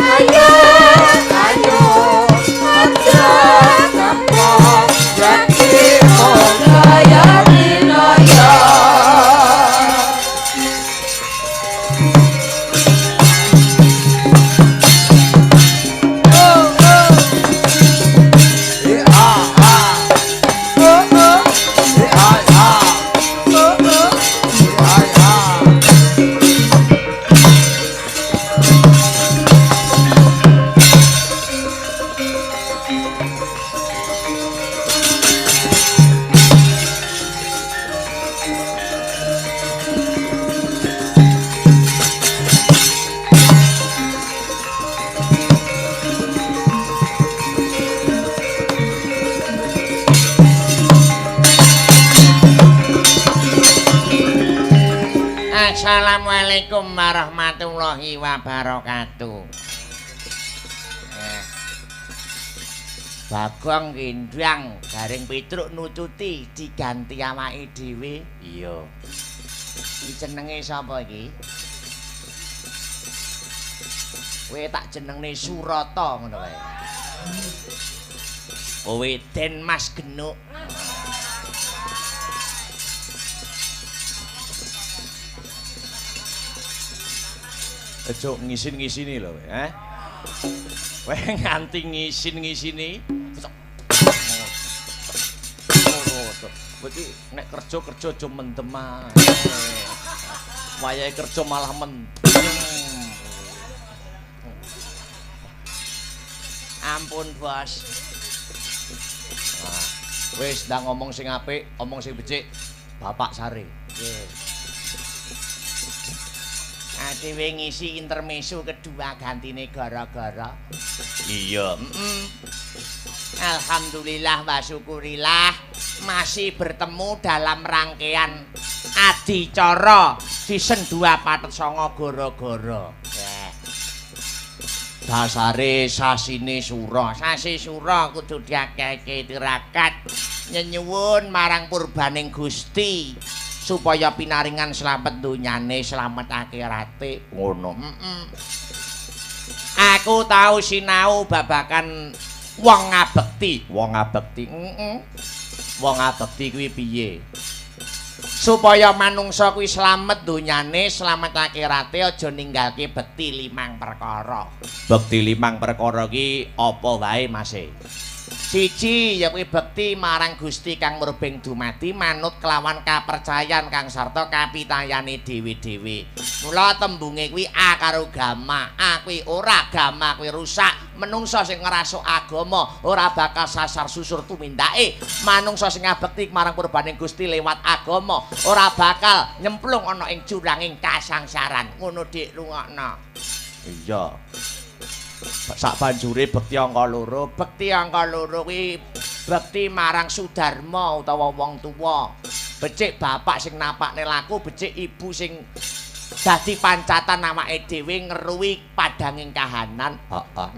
Ayo Assalamualaikum warahmatullahi wabarakatuh. Bagong Gendang garing Petruk nututi diganti awake dhewe. Iya. Iki jenenge sapa iki? Kowe tak jenengne Surata ngono wae. Kowe Den Mas Genuk. Aja ngisin-ngisini lho, Kowe nganti ngisin-ngisini. Kowe iki nek kerja aja mendem ae. Wayahe kerja malah mendem. Ampun, Bos. Nah, wis ndang ngomong sing apik, omong sing becik. Bapak sare. Nggih. Dhewe ngisi intermezzo kedua gantine gara-gara. Iya, Alhamdulillah wa syukurillah masih bertemu dalam rangkaian adicara season 2 Patet Songo Goro-Goro. dasare sasine sura. Sasi sura kudu diakeh-akeh tirakat nyenyuwun marang purbaning Gusti supaya pinaringan slamet donyane, slamet akhirate. Ngono. Aku tahu sinau babakan wong ngabekti. Wong ngabekti. Wong ngabekti kuwi piye? Supaya manungsa kuwi slamet donyane, slamet akhirate aja ninggalke bekti 5 perkara. Bekti 5 perkara ki apa wae, Mas? Siji ya kuwi bekti marang Gusti kang murbeng dumadi manut kelawan kapercayan kang sarta kapitayane dhewe-dhewe. Mula tembunge kuwi A karo gama. A kuwi ora, gama kuwi rusak. Menungsa sing ngrasuk agama ora bakal sasar susur tumindake. Manungsa sing ngabekti marang purbaning Gusti lewat agama ora bakal nyemplung ana ing juranging kasangsaran. Ngono Dik, rungokno. Iya. Sak banjure bekti angka 2. Bekti angka 2 kuwi bekti marang Sudarma utawa wong tuwa. Becik bapak sing napakne laku, becik ibu sing dadi pancatan awake dhewe ngruwi padanging kahanan. Heeh.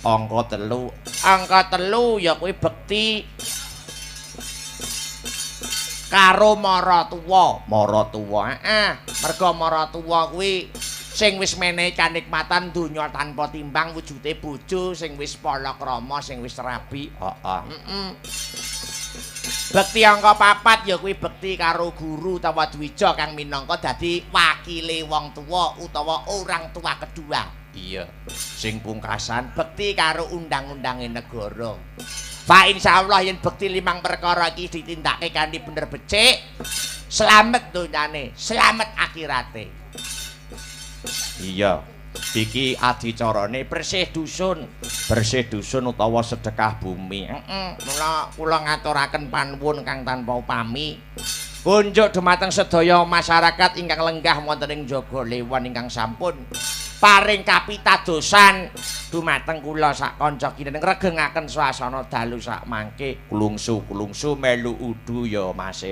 Angka 3. Angka 3 ya kuwi bekti karo maratuwa. Maratuwa. Merga maratuwa kuwi sing wis menehi kanikmatan donya tanpa timbang wujude bojo sing wis palakrama sing wis rabi. Bekti angka 4 ya kuwi bekti karo guru utawa dwija kang minangka dadi wakile wong tuwa utawa orang tua kedua. Iya. Sing pungkasan bekti karo undang-undange negara. Pak insyaallah yen bekti 5 perkara iki ditindakake kanthi bener becik, slamet donyane, slamet akhirate. Iya. Iki adicarane bersih dusun. Bersih dusun utawa sedekah bumi. Mula kula ngaturaken panuwun kang tanpa upami. Kunjuk dumateng sedaya masyarakat ingkang lenggah wonten ing jaga lewon ingkang sampun paring kapitadosan dumateng kula sak kanca kineneng regengaken swasana dalu sak mangke. Kulungsu melu udu ya, Mas.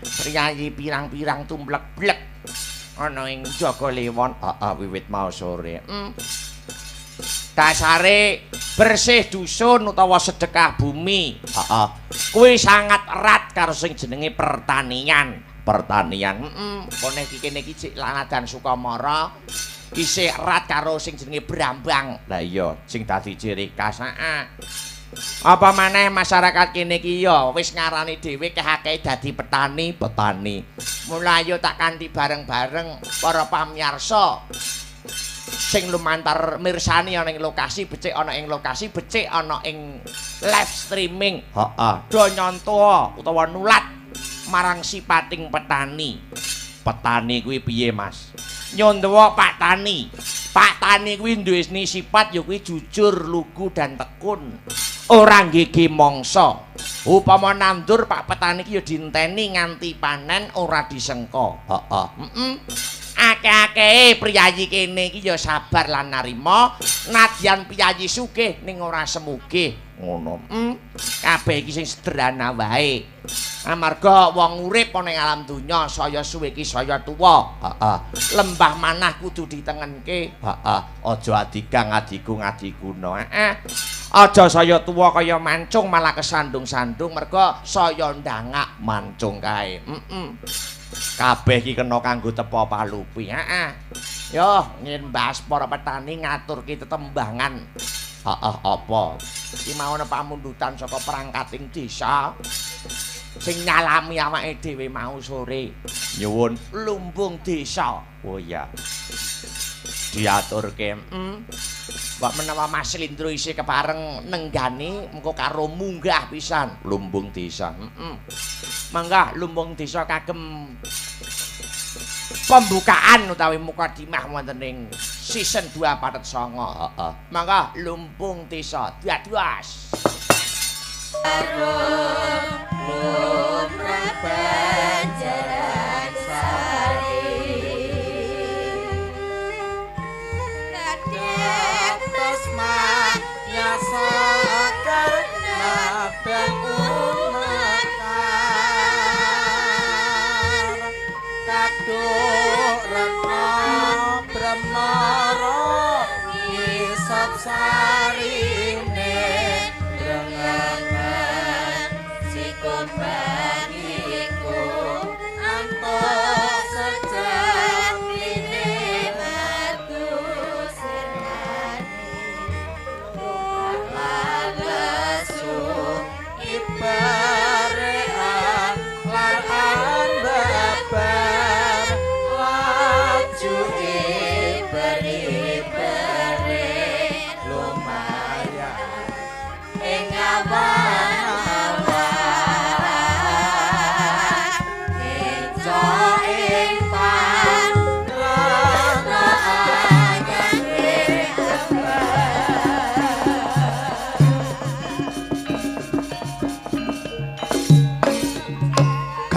Priyayi pirang-pirang tumblek-blek ana ing jaga lewon Wiwit mau sore. Dasare bersih dusun utawa sedekah bumi. Kuwi sangat erat karo sing jenenge pertanian. Kene iki kene iki cek Lanadan Sukamara isih erat karo sing jenenge Brambang. Lah iya, sing dadi ciri khas. Apa maneh masyarakat kene iki ya wis ngarani dhewe akeh dadi petani. Mula ayo tak kanthi bareng-bareng para pamirsa sing lumantar mirsani ana ing lokasi, becik ana ing lokasi, becik ana ing live streaming. Do nyontoh utawa nulat marang sipating petani. Petani kuwi piye, Mas? Nyontoh Pak Tani. Pak Tani kuwi duwe sifat ya kuwi jujur, lugu dan tekun. Ora nggege mangsa. Upama nandur Pak Petani ki ya dinteni nganti panen ora disengko. Akeh-akehe priyayi kene iki ya sabar lan narima, nadyan priyayi sugih ning ora semugih. Ngono. Kabeh iki sing sederhana wae. Amarga wong urip ana ing alam donya saya suwe iki saya tuwa. Heeh. Lembah manah kudu ditengenke. Heeh. Aja adigang adiku ngadiguna. Aja saya tuwa kaya mancung malah kesandung-sandung merga saya ndangak Mancung kae. kabeh iki kena kanggo tepa palupi. Yo ngin mbahas para petani ngaturke tetembangan. Apa? Iki mau ana pamundutan saka perangkating desa sing nyalami awake dhewe mau sore. Nyuwun. Lumbung desa. Oh ya. Diaturke. Mbak menawa Mas Lindro isih kepareng nenggani mengko karo munggah pisan Lumbung desa. Mangga lumbung desa kagem pembukaan utawi mukadimah wonten ing season 2 patet 9. Heeh. Mangga lumbung desa dados.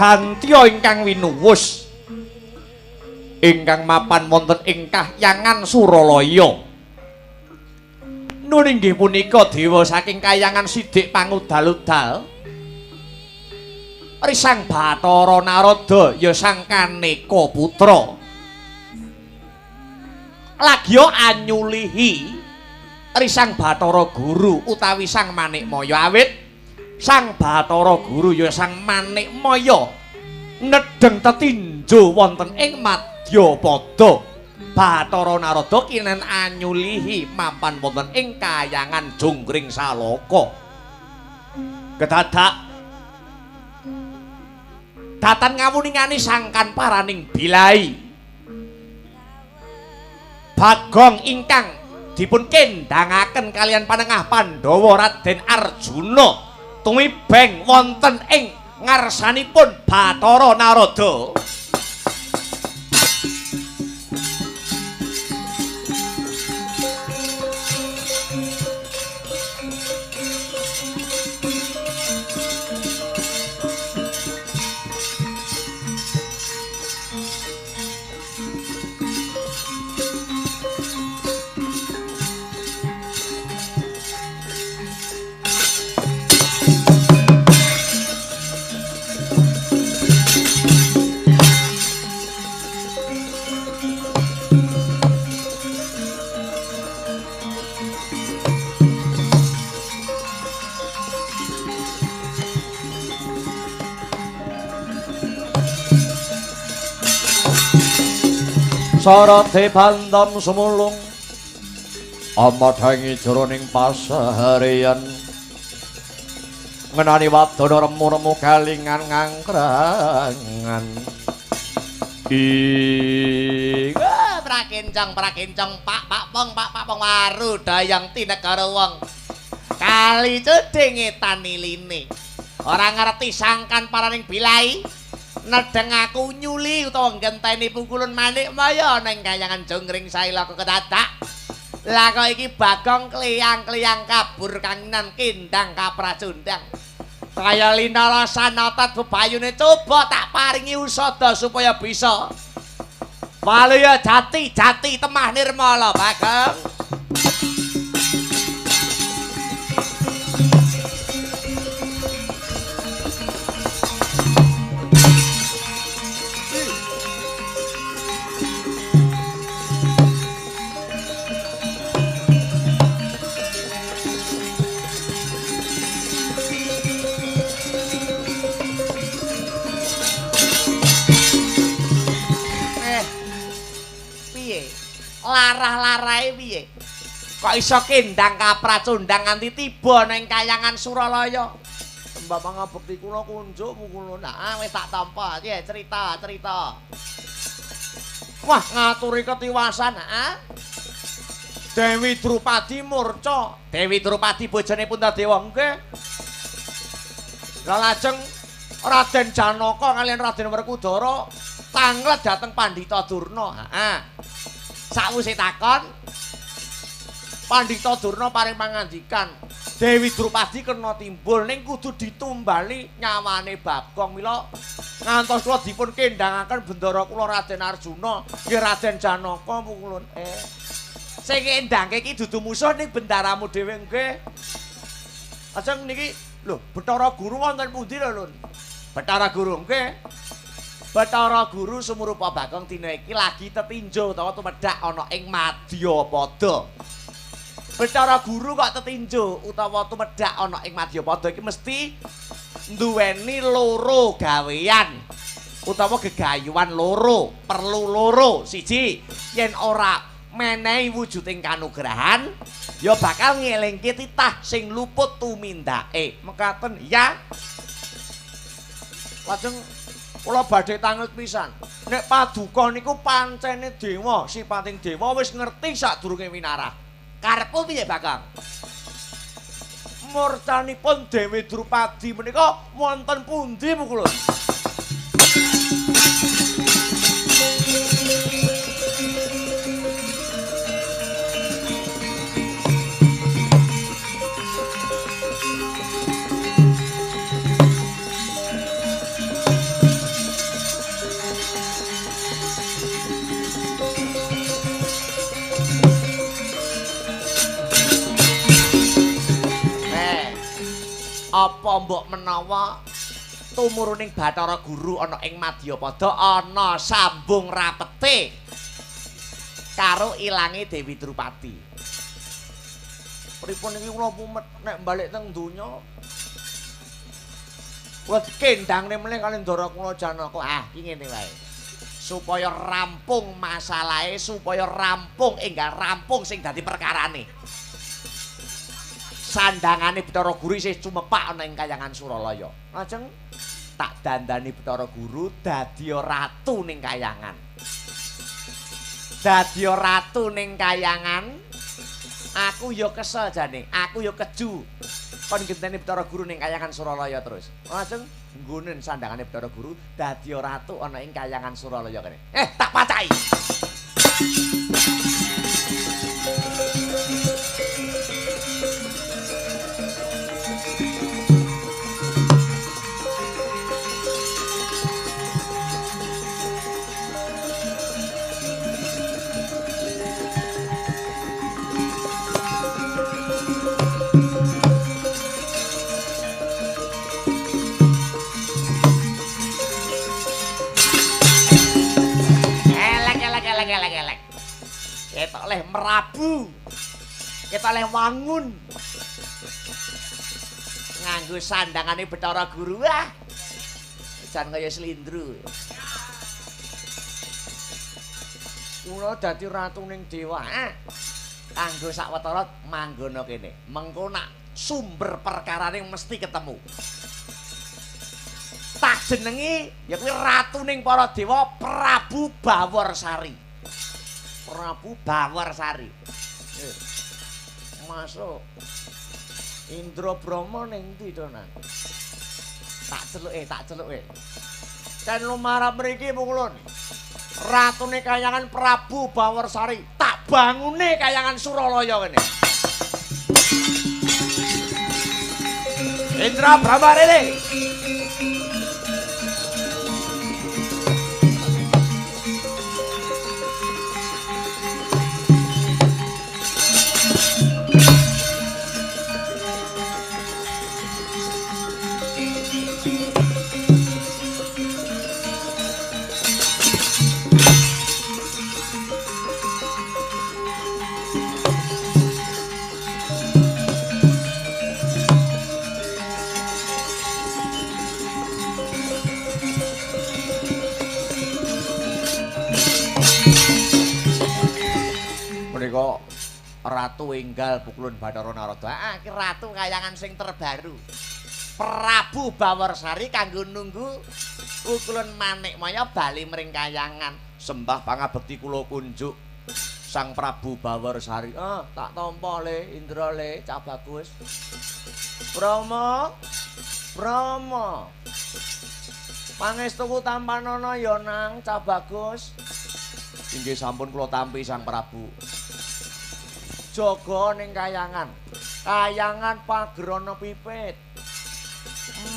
Gantya ingkang winuwus ingkang mapan wonten ing Kahyangan Suralaya. Nun inggih punika dewa saking Kahyangan Sidik pangudal-udal. Risang Bathara Narada ya sang Kaneka putra. Lagya anyulihi Risang Bathara Guru utawi Sang Manikmaya awit Sang Bathara Guru ya Sang Manikmaya nedheng tetinjo wonten ing Madyapada. Bathara Narada kinen anyulihi mapan wonten ing Kahyangan Jongkring Saloka. Kedadak datan ngawuningani sangkan paraning bilai Bagong ingkang dipun kendhangaken kalian panengah Pandhawa Raden Arjuna tumibeng wonten ing ngarsanipun Bathara Narada. Sarate bandam sumulung amadhangi jroning pasareyan ngenani wadana remu-remu kalingan ngangkrangan prakencong pak pong waru dayang tinegara wong kali cedenge taniline ora ngerti sangkan paraning bilai nedeng aku nyuli utawa ngenteni pukulun Manikmaya ning Kahyangan Jongkring Saloka kedadak. Lah kok iki Bagong kliyang-kliyang kabur kanginan kendang kapracundang. Kaya linala sanotot bebayune coba tak paringi usada supaya bisa. Waluya jati temah nirmala Bagong. larah-larahe piye? Kok iso kendang kapracundang nganti tiba ning Kahyangan Suralaya? Mbak mangabekti kula kunjuk kula. Nah, wis tak tampa. Piye cerita. Wah, ngaturi ketiwasan, Dewi Drupadi murca. Dewi Drupadi bojone Puntadewa nggih. Lah lajeng Raden Janaka kaliyan Raden Werkudara tanglet dhateng Pandhita Durna. Sakwise takon Pandhita Durna paring pangandikan, Dewi Drupadi kena timbul ning kudu ditumbali nyawane Bagong. Mila ngantos kula dipun kendhangaken bendara kula Raden Arjuna, nggih Raden Janaka pukulun. Sing kendhangke iki dudu musuh ning bendaramu dhewe nggih. Lajeng niki lho, Bathara Guru wonten pundi lho, Lun? Bathara Guru nggih. Bathara Guru sumurupa Bagong dina iki lagi tetinjo utawa tumedhak ana ing Madyapada. Bathara Guru kok tetinjo utawa tumedhak ana ing Madyapada iki mesti nduweni loro gawean utawa gegayuhan loro, perlu loro. Siji, yen ora menehi wujuding kanugrahan ya bakal ngelingke titah sing luput tumindake. Mekaten ya. Lajeng kula badhe tanget pisan. Nek Paduka niku pancene dewa, sipating dewa wis ngerti sadurunge winarah. Karepmu piye, Bagong? Murcanipun Dewi Drupadi menika wonten pundi pukulun? Apa mbok menawa tumuruning Bathara Guru ana ing Madyapada ana sambung rapete karo ilange Dewi Drupadi. Pripun iki kula pumet nek balik teng donya. Wes kendangne meneh kali ndara kula Janaka. Iki ngene wae. Supaya rampung masalahe, supaya rampung enggal rampung sing dadi perkarane. Sandangane Bathara Guru isih cumepak ana ing Kahyangan Suralaya. Lajeng tak dandani Bathara Guru dadi ratu ning Kahyangan. Dadi ratu ning Kahyangan. Aku ya kesel jane, aku ya keju. Kon genteni Bathara Guru ning Kahyangan Suralaya terus. Lajeng nggonen sandangane Bathara Guru dadi ratu ana ing Kahyangan Suralaya kene. Tak pacai. Elek. Ketok leh merabu. Ketok leh wangun. Nganggo sandangane Bathara Guru. Jan kaya slindru. Kula dadi ratu ning dewa. Kanggo sawetara manggono kene. Mengko nak sumber perkarane mesti ketemu. Tak jenengi ya kuwi ratu ning para dewa Prabu Bawarsari. Prabu Bawarsari. Masuk. Indra Brahma ning ndi to, Nang? Tak celuke. Kan lumarap mriki pukulun. Ratune Kahyangan Prabu Bawarsari. Tak bangune Kahyangan Suralaya kene. Indra Brahma rene. Ratu Enggal Pukulun Bathara Narada. Iki ratu kayangan sing terbaru. Prabu Bawarsari kanggo nunggu Pukulun Manikmaya bali mring kayangan. Sembah pangabekti kula kunjuk Sang Prabu Bawarsari. Tak tampa le Indra le Cah Bagus. Brama. Pangestuku tampanana ya nang Cah Bagus. Inggih sampun kula tampi Sang Prabu. Jaga ning kayangan. Kayangan Pagerana Pipit.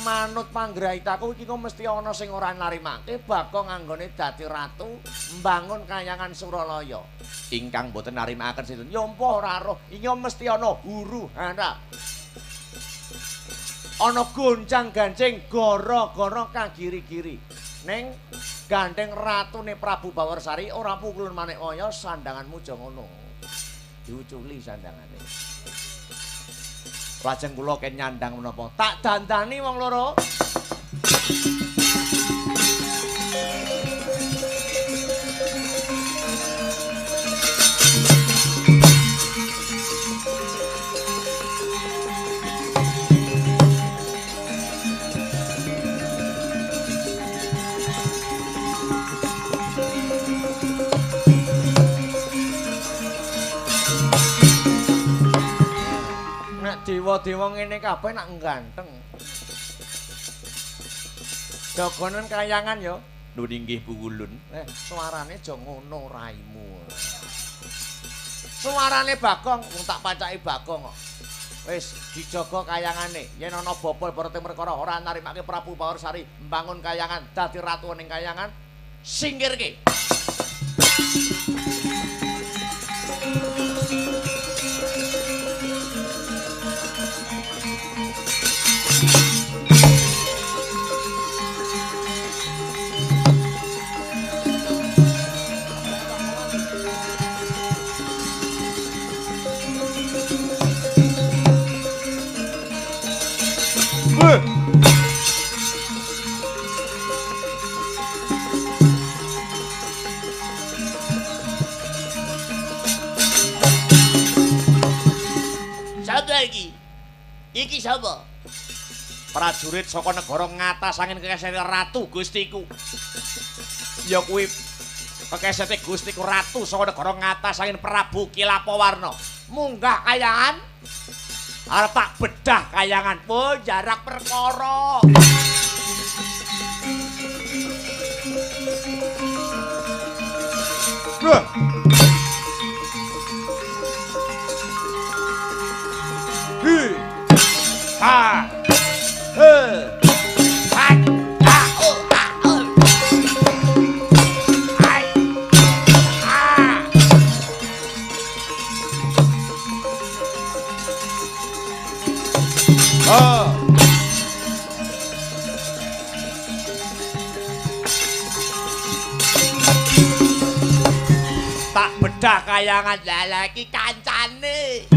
Manut panggrahitaku iki kok mesti ana sing ora narimake Bagong anggone dadi ratu mbangun kayangan Suralaya. Ingkang boten narimaken sinten ya apa ora roh, iki mesti ana huru-hara. Ana goncang-gancing gara-gara kagiri-giri. Ning gandeng ratune Prabu Bawarsari ora Pukulun Manikmaya sandanganmu aja ngono. Diuculi sandangane. Lajeng kula ken nyandang menapa? Tak dandani wong loro. Dewa-dewa ngene kabeh nak ganteng. Jogonen kayangan ya. Lho inggih Pukulun. Suarane aja ngono raimu. Suarane Bagong wong tak pacaki Bagong kok. Wis dijaga kayangane. Yen ana bapa berarti perkara ora narimake Prabu Bawarsari mbangun kayangan dadi ratu ning kayangan, singkirke. Iki sapa? Prajurit saka negara ngatas angin kekesete ratu Gustiku. Ya kuwi kekesete Gustiku ratu saka negara ngatas angin Prabu Kilapawarna. Munggah kayangan arep tak bedah kayangan. Oh, jarak perkara. Ha! Tak bedah kayangan lagi kancane.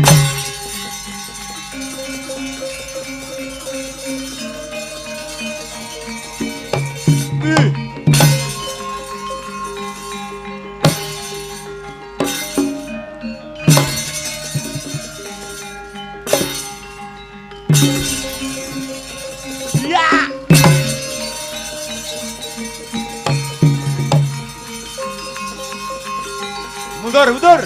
Mundur.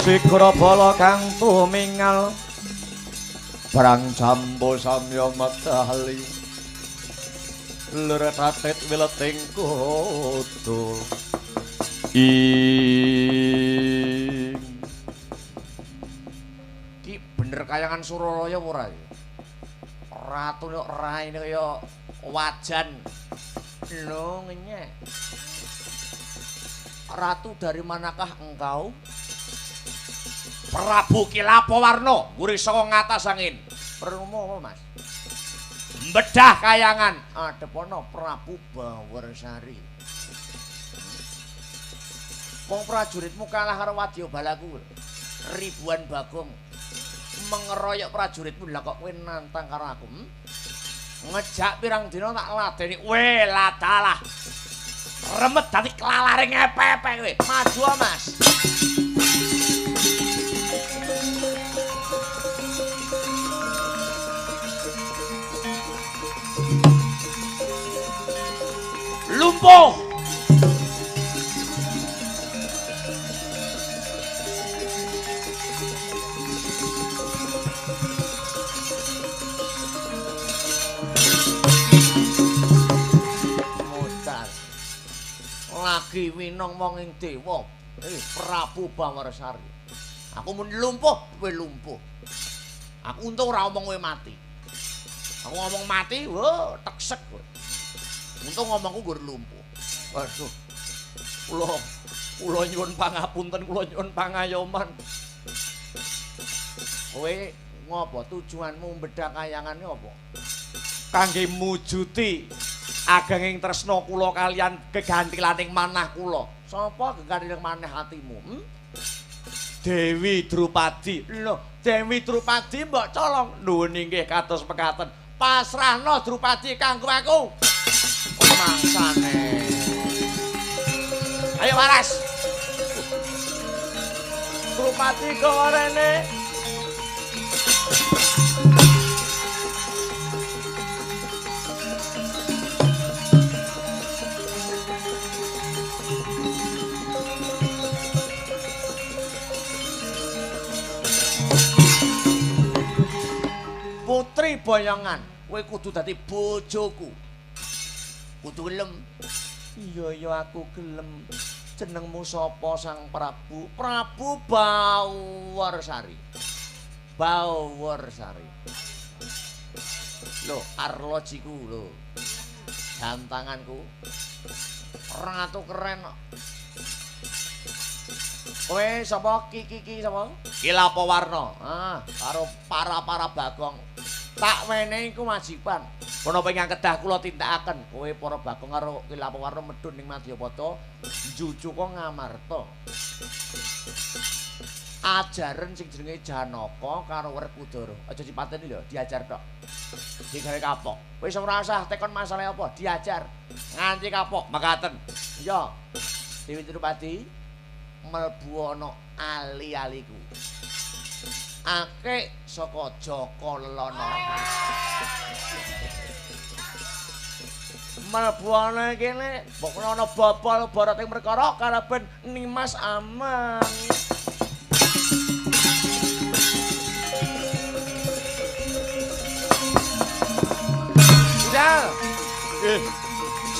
Sikra bala kang tumingal barang jambu samya medali leratet wileting kudu iki bener kayangan Suralaya ora ya ratu nek raine kaya wajan lho ngenyek ratu dari manakah engkau? Prabu Kilapawarna nguri saka ngatas angin. Perlu Mas? Mbedah kayangan adepono Prabu Bawarsari. Wong prajuritmu kalah karo Wadyabalaku. Ribuan bagong mengeroyok prajuritmu lha kok kowe nantang karo aku. Ngejak pirang dina tak ladeni. Weh, ladalah. Remet dadi kelalare ngepepe kowe. Maju Mas. Lumpuh. Mocar. Lagi winong wong ing dewa. Prabu Bawarsari. Aku mun lumpuh, kowe lumpuh. Aku untung ora omong kowe mati. Aku ngomong mati, wah, teksek kowe. Untung ngomongku nggur lumpuh. Waduh. Kula nyuwun pangapunten, kula nyuwun pangayoman. Kowe ngopo tujuanmu mbedah kayangane apa? Kangge mujuti agenging tresna kula kalian gegantilaning manah kula. Sapa gegantilaning manah atimu? Dewi Drupadi. Lho, Dewi Drupadi mbok colong. Nuwun inggih kados mekaten. Pasrahna Drupadi kanggo aku. Mangsane. Ayo waras. Drupadi gawa rene. Putri Boyongan, kowe kudu dadi bojoku. Kudu gelem. Iya aku gelem. Jenengmu sapa Sang Prabu? Prabu Bawarsari. Bawarsari. Lho, arlojiku lho. Jantanganku. Ratu keren kok. Kowe sapa Ki sapa? Kilapawarna. Karo para bagong. Tak wenehi kewajiban. Menapa ingkang kedah kula tindakaken, kowe para bagong karo Kilapawarna medhun ning Madyapata njujuka ngamarta. Ajaran sing jenenge Janaka karo Werkudara. Aja dipateni lho, diajar tok. Digawe kapok. Wis ora usah tekon masalah apa, diajar. Nganti kapok makaten. Iya. Dewi Drupadi mlebu ana ali-aliku. Akeh saka Jaka Lelana. Mlebu ana kene, mbok ana bobol barating perkara karaben Nimas aman. Udah.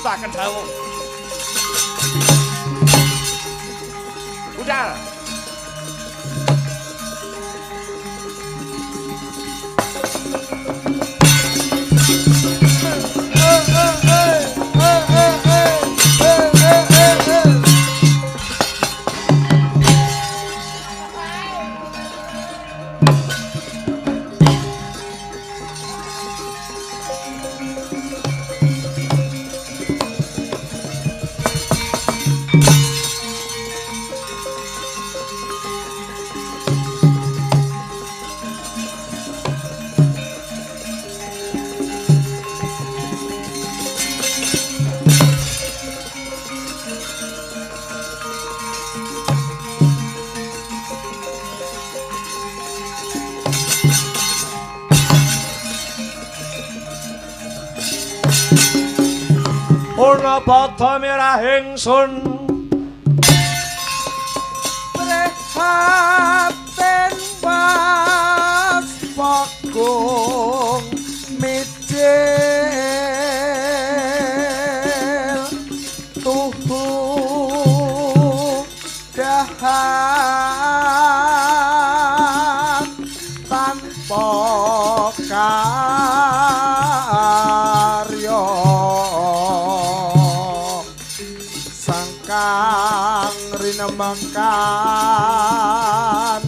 Staken dawuh. Udah. Purna bata mirah ingsun prihatin pas pakung mijil tuhu dahat tanpa karya sangkang rinemangkan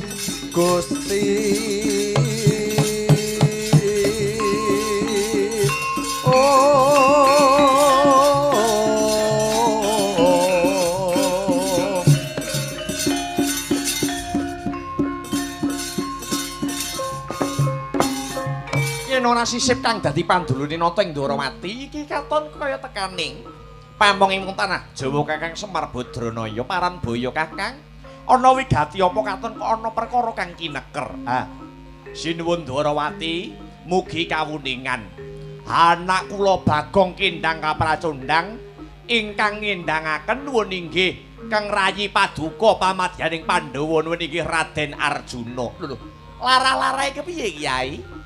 Sisip kang dadi pandulune nata ing Ndarawati iki katon kaya tekaning pamonging tanah Jawa Kakang Semar Badranaya paran boyo Kakang. Ana wigati apa katon kok ana perkara kang kineker. Ha. Sinuwun Ndarawati, mugi kawuningan. Anak kula Bagong Kendang Kapracondang ingkang ngendangaken nuwun inggih Kang Rayi Paduka pamadyaning Pandhawa nuwun inggih Raden Arjuna. Lho, lara-larae kepiye, Kyai?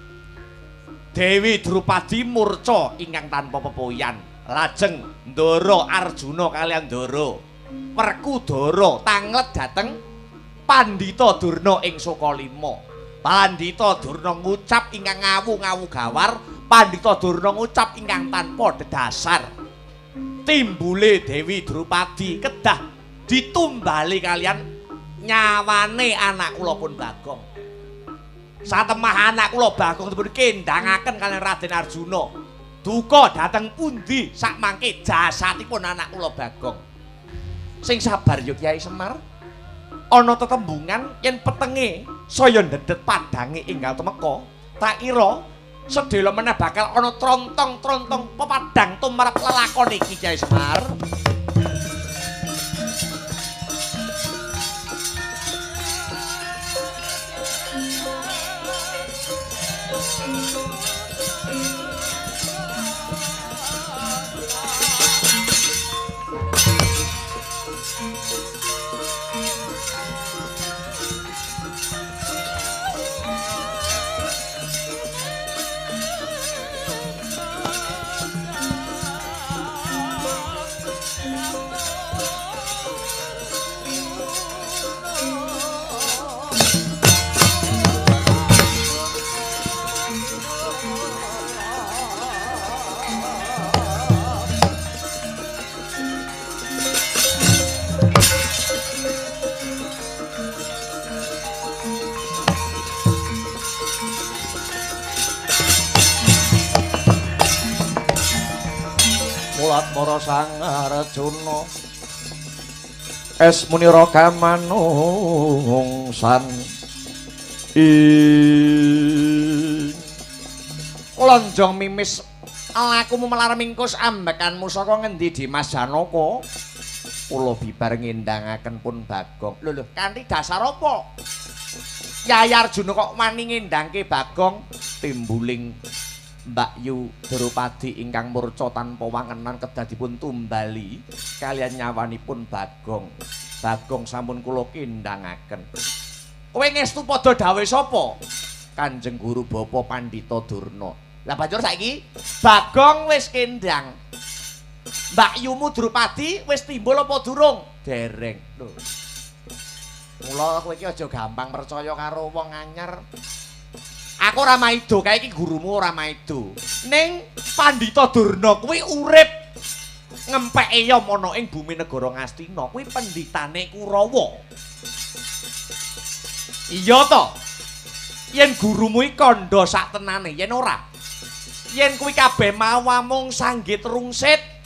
Dewi Drupadi murca ingkang tanpa pepoyan. Lajeng Ndara Arjuna kaliyan Ndara Werkudara tanglet dhateng Pandhita Durna ing Sukalima. Pandhita Durna ngucap ingkang ngawu-ngawu gawar, Pandhita Durna ngucap ingkang tanpa dedasar. Timbule Dewi Drupadi kedah ditumbali kalian nyawane anak kula pun Bagong. Satemah anak kula Bagong dipun kendangaken kaliyan Raden Arjuna. Duka dhateng pundi sak mangke jasatipun anak kula Bagong. Sing sabar yo Kyai Semar. Ana tetembungan yen petenge saya ndedet padange enggal temeka. Tak kira sedhela meneh bakal ana trontong-trontong pepadang tumrap lelakon iki Kyai Semar. Para Sang Arjuna es munira kamanungsan ing lonjong mimis lakumu melar mingkus ambekanmu saka ngendi Dimas Janaka. Kula bibar ngendangaken pun Bagong. Lho kanthi dasar apa Kyai Arjuna kok wani ngendangke Bagong? Timbuling Mbak Yu Drupadi ingkang murca tanpa wangenan kedah dipun tumbali kalian nyawanipun Bagong. Bagong sampun kula kendangaken. Kowe ngestu padha dawuh sapa? Kanjeng Guru Bapa Pandhita Durna. Lah banjur saiki Bagong wis kendang. Mbak Yumu Drupadi wis timbul apa durung? Dereng. Lho. Mula kowe iki aja gampang percaya karo wong anyar. Aku ora maido, kae iki gurumu ora maido. Ning Pandhita Durna kuwi urip ngempeke ya ana ing bumi negara Ngastina, kuwi pendhitane Kurawa. Iya to? Yen gurumu iki kandha sak tenane, yen ora. Yen kuwi kabeh mawamung sanggit rungsit.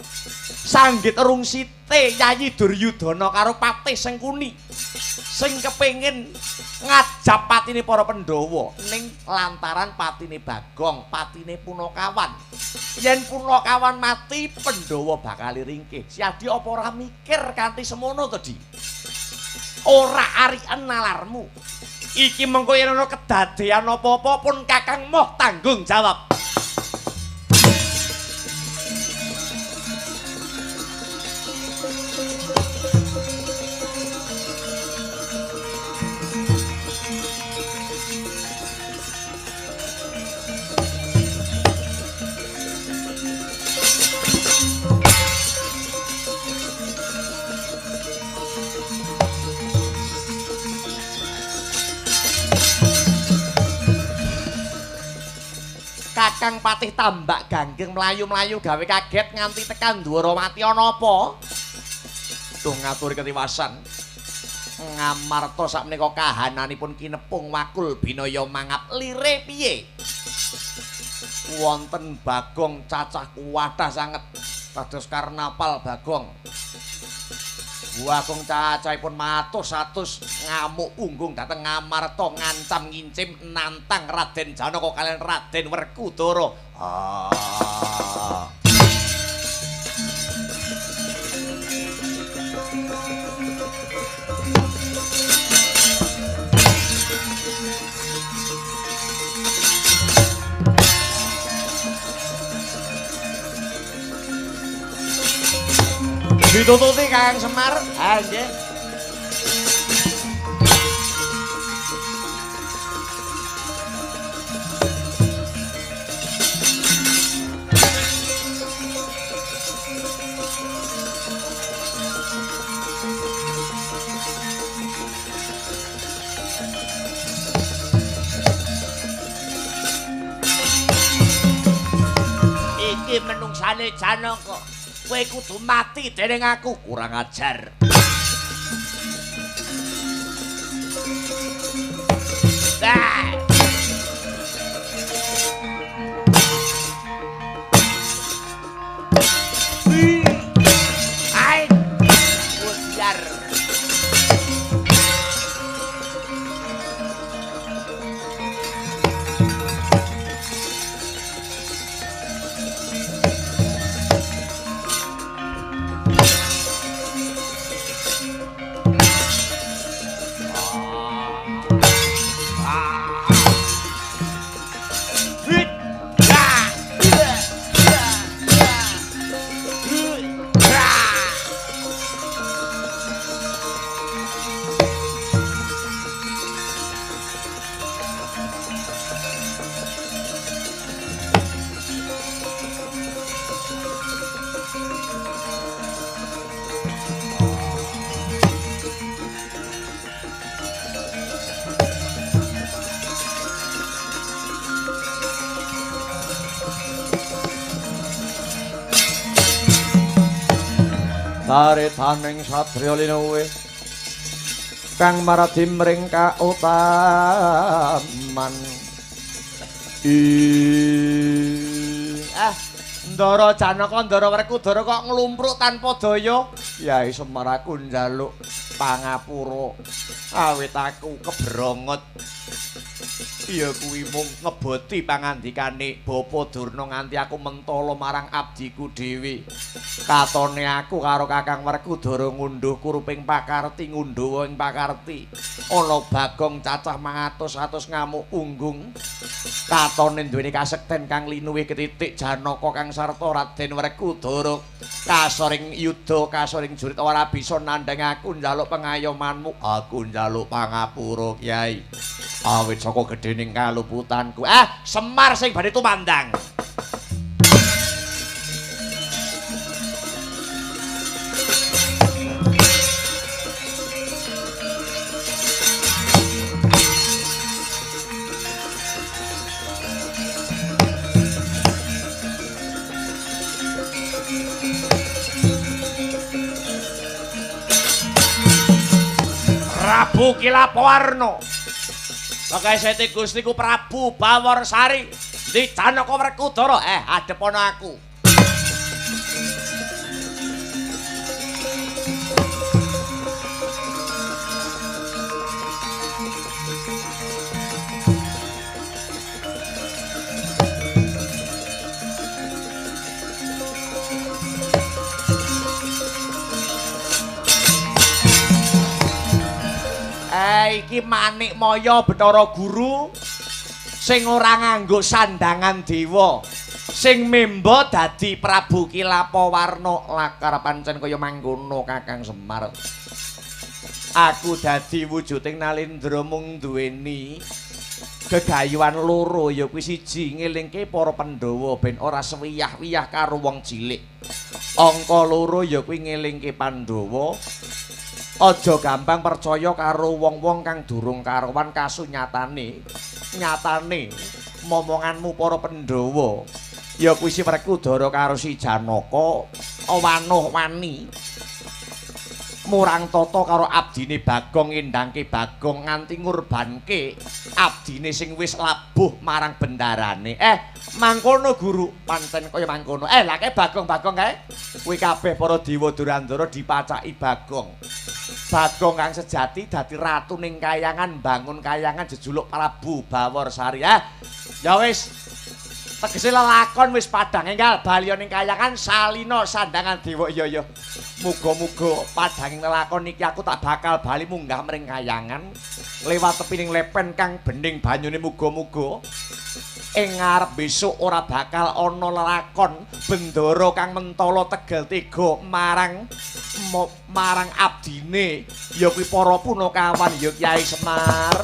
Sanggit rungsite Yayi Duryudana karo Patih Sengkuni. Sing kepengin ngajap patine para Pandhawa ning lantaran patine Bagong, patine Punakawan. Yen Punakawan mati, Pandhawa bakal ringkih. Siadi apa ora mikir kanthi semono to, Di? Ora ariken nalarmu. Iki mengko yen ana kedadean apa-apa pun Kakang moh tanggung jawab. Kakang Patih Tambak Ganggeng mlayu-mlayu gawe kaget nganti tekan Ndarawati ana apa? Duh ngaturi ketiwasan. Ngamarta sakmenika kahananipun kinepung wakul binaya mangap lire piye? Wonten Bagong cacah kuwathah sanget. Dados karnapal Bagong. Buagung cacahipun matus-atus ngamuk unggung dhateng Ngamarta ngancam ngincim nantang Raden Janaka kaliyan Raden Werkudara. Ditututi Kakang Semar. Ah nggih. Iki menungsane Janaka. Kowe kudu mati dening aku. Kurang ajar. Dah. Hai. Ujar. Taritaning satriya linuwe kang maradi mring kautaman. Ndara Janaka Ndara Werkudara kok nglumpruk tanpa daya. Yai Semar aku njaluk pangapura awit aku kebrongot. Iya kuwi mung ngeboti pangandikane Bapa Durna nganti aku mentala marang abdiku dhewe. Katone aku karo Kakang Werkudara ngunduh kuruping pakarti ngunduh ing pakarti. Ana Bagong cacah mangatus-atus ngamuk unggung. Katone duweni kasekten kang linuwih ketitik Janaka kang sarta Raden Werkudara. Kasoring yuda, kasoring jurit ora bisa nandhang aku njaluk pengayomanmu. Aku njaluk pangapura Kyai. Awit saka gedhening kaluputanku. Semar sing badhe tumandang. Prabu Kilapawarna. Pokoke sete Gustiku Prabu Bawarsari di Janaka Werkudara. Adep ana aku. Iki Manik Maya Bathara Guru sing ora nganggo sandangan dewa, sing memba dadi Prabu Kilapawarna. Lakar pancen kaya mangkono Kakang Semar. Aku dadi wujuding Nalendra mung duweni gegayuhan loro, ya kuwi siji ngelingke para Pandhawa ben ora sewiyah-wiyah karo wong cilik. Angka loro ya kuwi ngelingke Pandhawa aja gampang percaya karo wong-wong kang durung karuan kasunyatane. Nyatane momonganmu para Pandhawa ya kuwi si Werkudara karo si Janaka wanuh wani. murang tata karo abdine Bagong ngindangke Bagong nganti ngurbanke abdine sing wis labuh marang bendarane. Mangkono Guru, pancen kaya mangkono. Lah kae Bagong-Bagong kae. Kuwi kabeh para dewa Durandara dipacaki Bagong. Bagong kang sejati dadi ratu ning kayangan, bangun kayangan jejuluk Prabu Bawarsari. Ya wis. Tegese lelakon wis padhang enggal bali ning kayangan salina sandangan dewa. Iya. Muga-muga padhanging lelakon iki aku tak bakal bali munggah mring kayangan liwat tepining lepen kang bening banyune muga-muga ing ngarep besok ora bakal ana lelakon bendara kang mentala tegel tega marang abdine ya kuwi para punakawan ya Kyai Semar.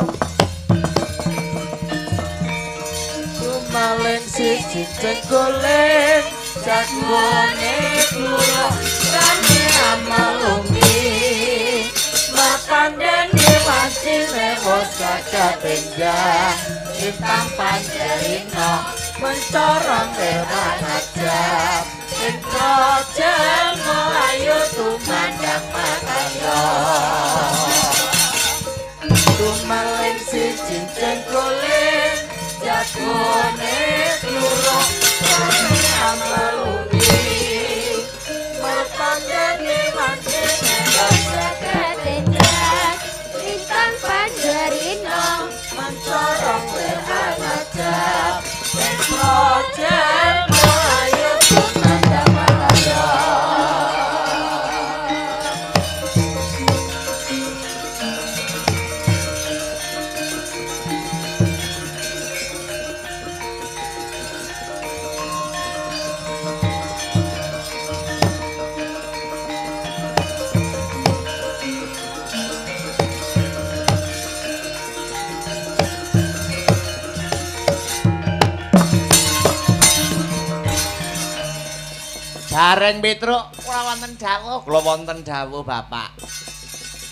Maling siji cengkolen jagone klura rame amalungi makan dene wasine bosa katenjang intang panjerino mencorong keran ajab introjel melayu tumandang makanya tumaling siji cengkolen jagone klura rame amalungi makan dene wasine bosa katenjang intang panjerino mencorong keran ajab introjel melayu tumandang makanya Bareng Petruk, kula wonten dawuh Bapak.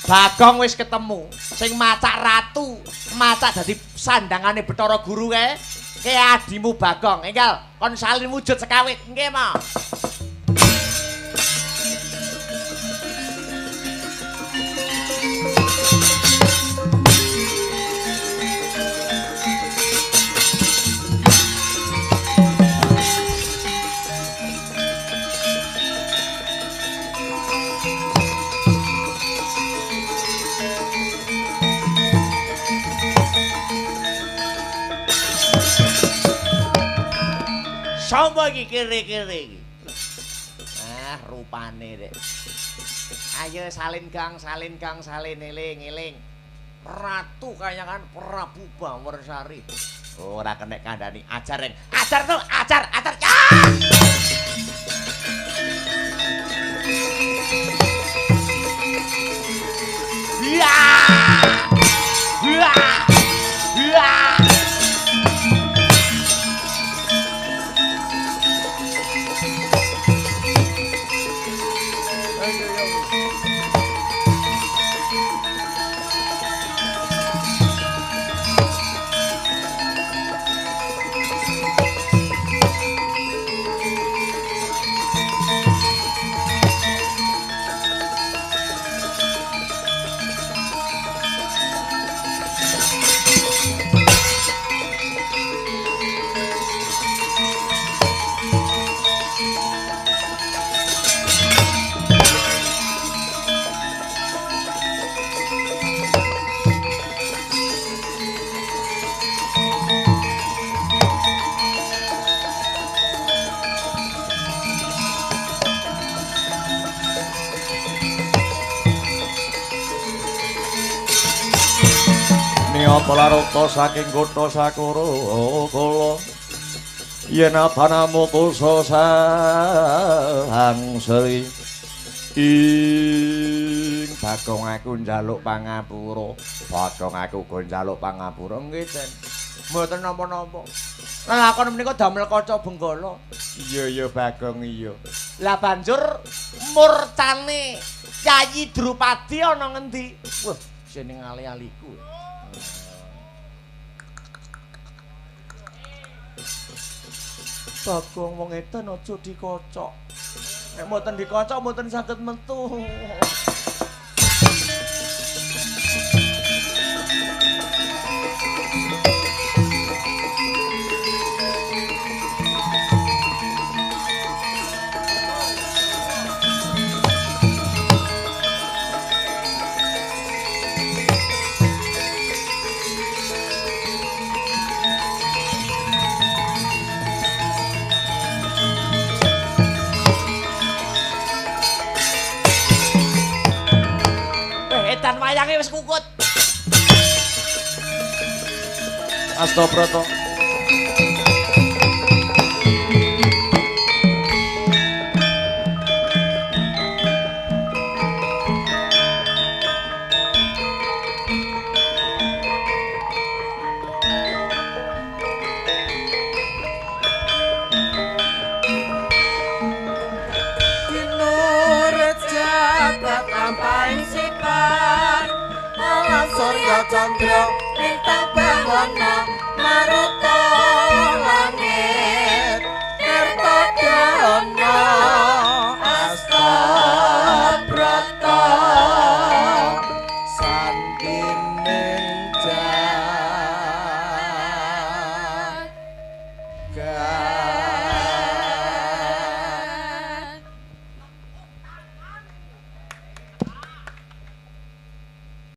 Bagong wis ketemu, sing macak ratu, macak dadi sandangane Bathara Guru kae. Ke adimu Bagong, enggal kon salin wujud sekawit, nggih, Ma. Sapa iki kere-kere iki? Rupane rek. Ayo salin gang, salin eling. Ratu kayangan Prabu Bawarsari. Ora kenek kandhani ajar, Reng. Ajar to, ajar. Palaruta saking kutha Sakura kala yen abanamu kusa sang sri ing Bagong aku njaluk pangapura nggih Den mboten napa-napa lakon menika damel kaca benggala iya Bagong iya Lah banjur murcane Yayi Drupadi ana ngendi? Wah, jeneng ali-aliku. Bagong wong edan aja dikocok. Nek mboten dikocok mboten saged metu. wayange wis kukut. Astabrata. Surya Chandra Lintang Bawana Maruta Langit Tirta Dharana Asta Brata Sandining Jagat